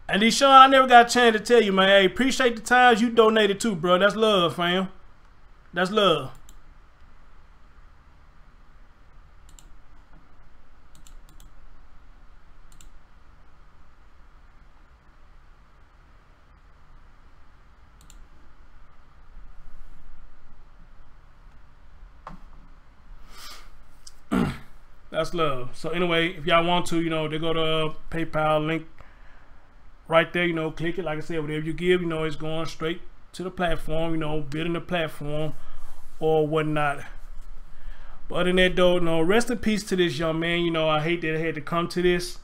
And Deshaun, I never got a chance to tell you, man. Hey, appreciate the times you donated too, bro. That's love, fam. That's love. That's love. So anyway, if y'all want to, you know, they go to PayPal link right there, you know, click it. Like I said, whatever you give, you know, it's going straight to the platform, you know, building the platform or whatnot. But other than that though, no, rest in peace to this young man. You know, I hate that it had to come to this.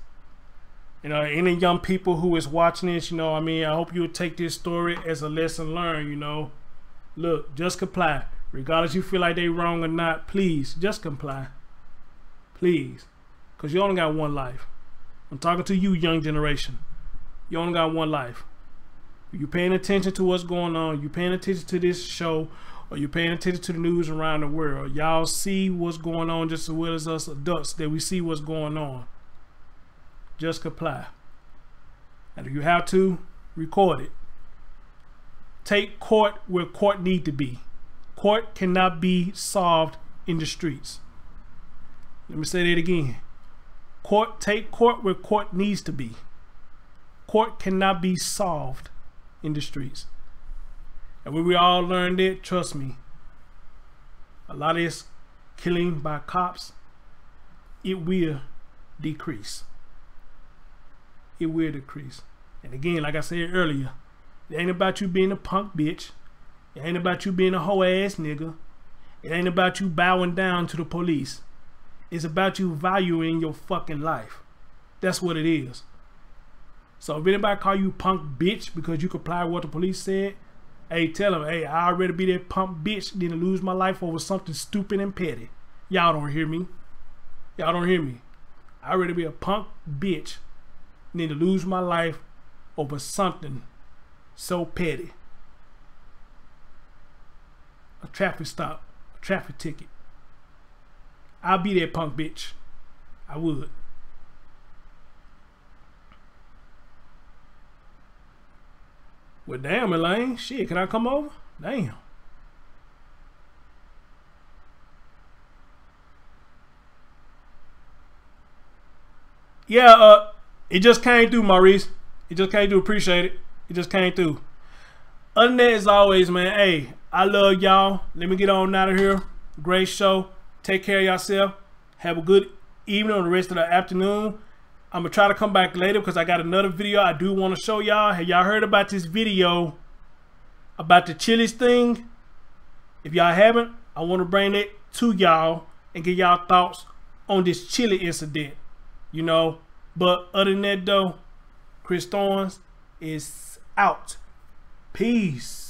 You know, any young people who is watching this, you know, I mean, I hope you would take this story as a lesson learned, you know. Look, just comply. Regardless you feel like they wrong or not, please, just comply. Please. Because you only got one life. I'm talking to you, young generation. You only got one life. You paying attention to what's going on, you paying attention to this show, or you paying attention to the news around the world. Y'all see what's going on just as well as us adults, that we see what's going on. Just comply. And if you have to, record it. Take court where court need to be. Court cannot be solved in the streets. Let me say that again. Take court where court needs to be. Court cannot be solved in the streets. And when we all learn that, trust me, a lot of this killing by cops, it will decrease. It will decrease. And again, like I said earlier, it ain't about you being a punk bitch. It ain't about you being a hoe ass nigga. It ain't about you bowing down to the police. It's about you valuing your fucking life. That's what it is. So if anybody call you punk bitch because you comply with what the police said, hey, tell them, hey, I'd rather be that punk bitch than to lose my life over something stupid and petty. Y'all don't hear me. Y'all don't hear me. I'd rather be a punk bitch than to lose my life over something so petty. A traffic stop, a traffic ticket. I'll be that punk bitch. I would. Well, damn, Elaine. Shit, can I come over? Damn. Yeah, it just came through, Maurice. It just came through. Appreciate it. It just came through. Other than that, as always, man, hey, I love y'all. Let me get on out of here. Great show. Take care of yourself. Have a good evening or the rest of the afternoon. I'm going to try to come back later because I got another video I do want to show y'all. Have y'all heard about this video about the Chili's thing? If y'all haven't, I want to bring it to y'all and get y'all thoughts on this chili incident. You know, but other than that though, Chris Thorns is out. Peace.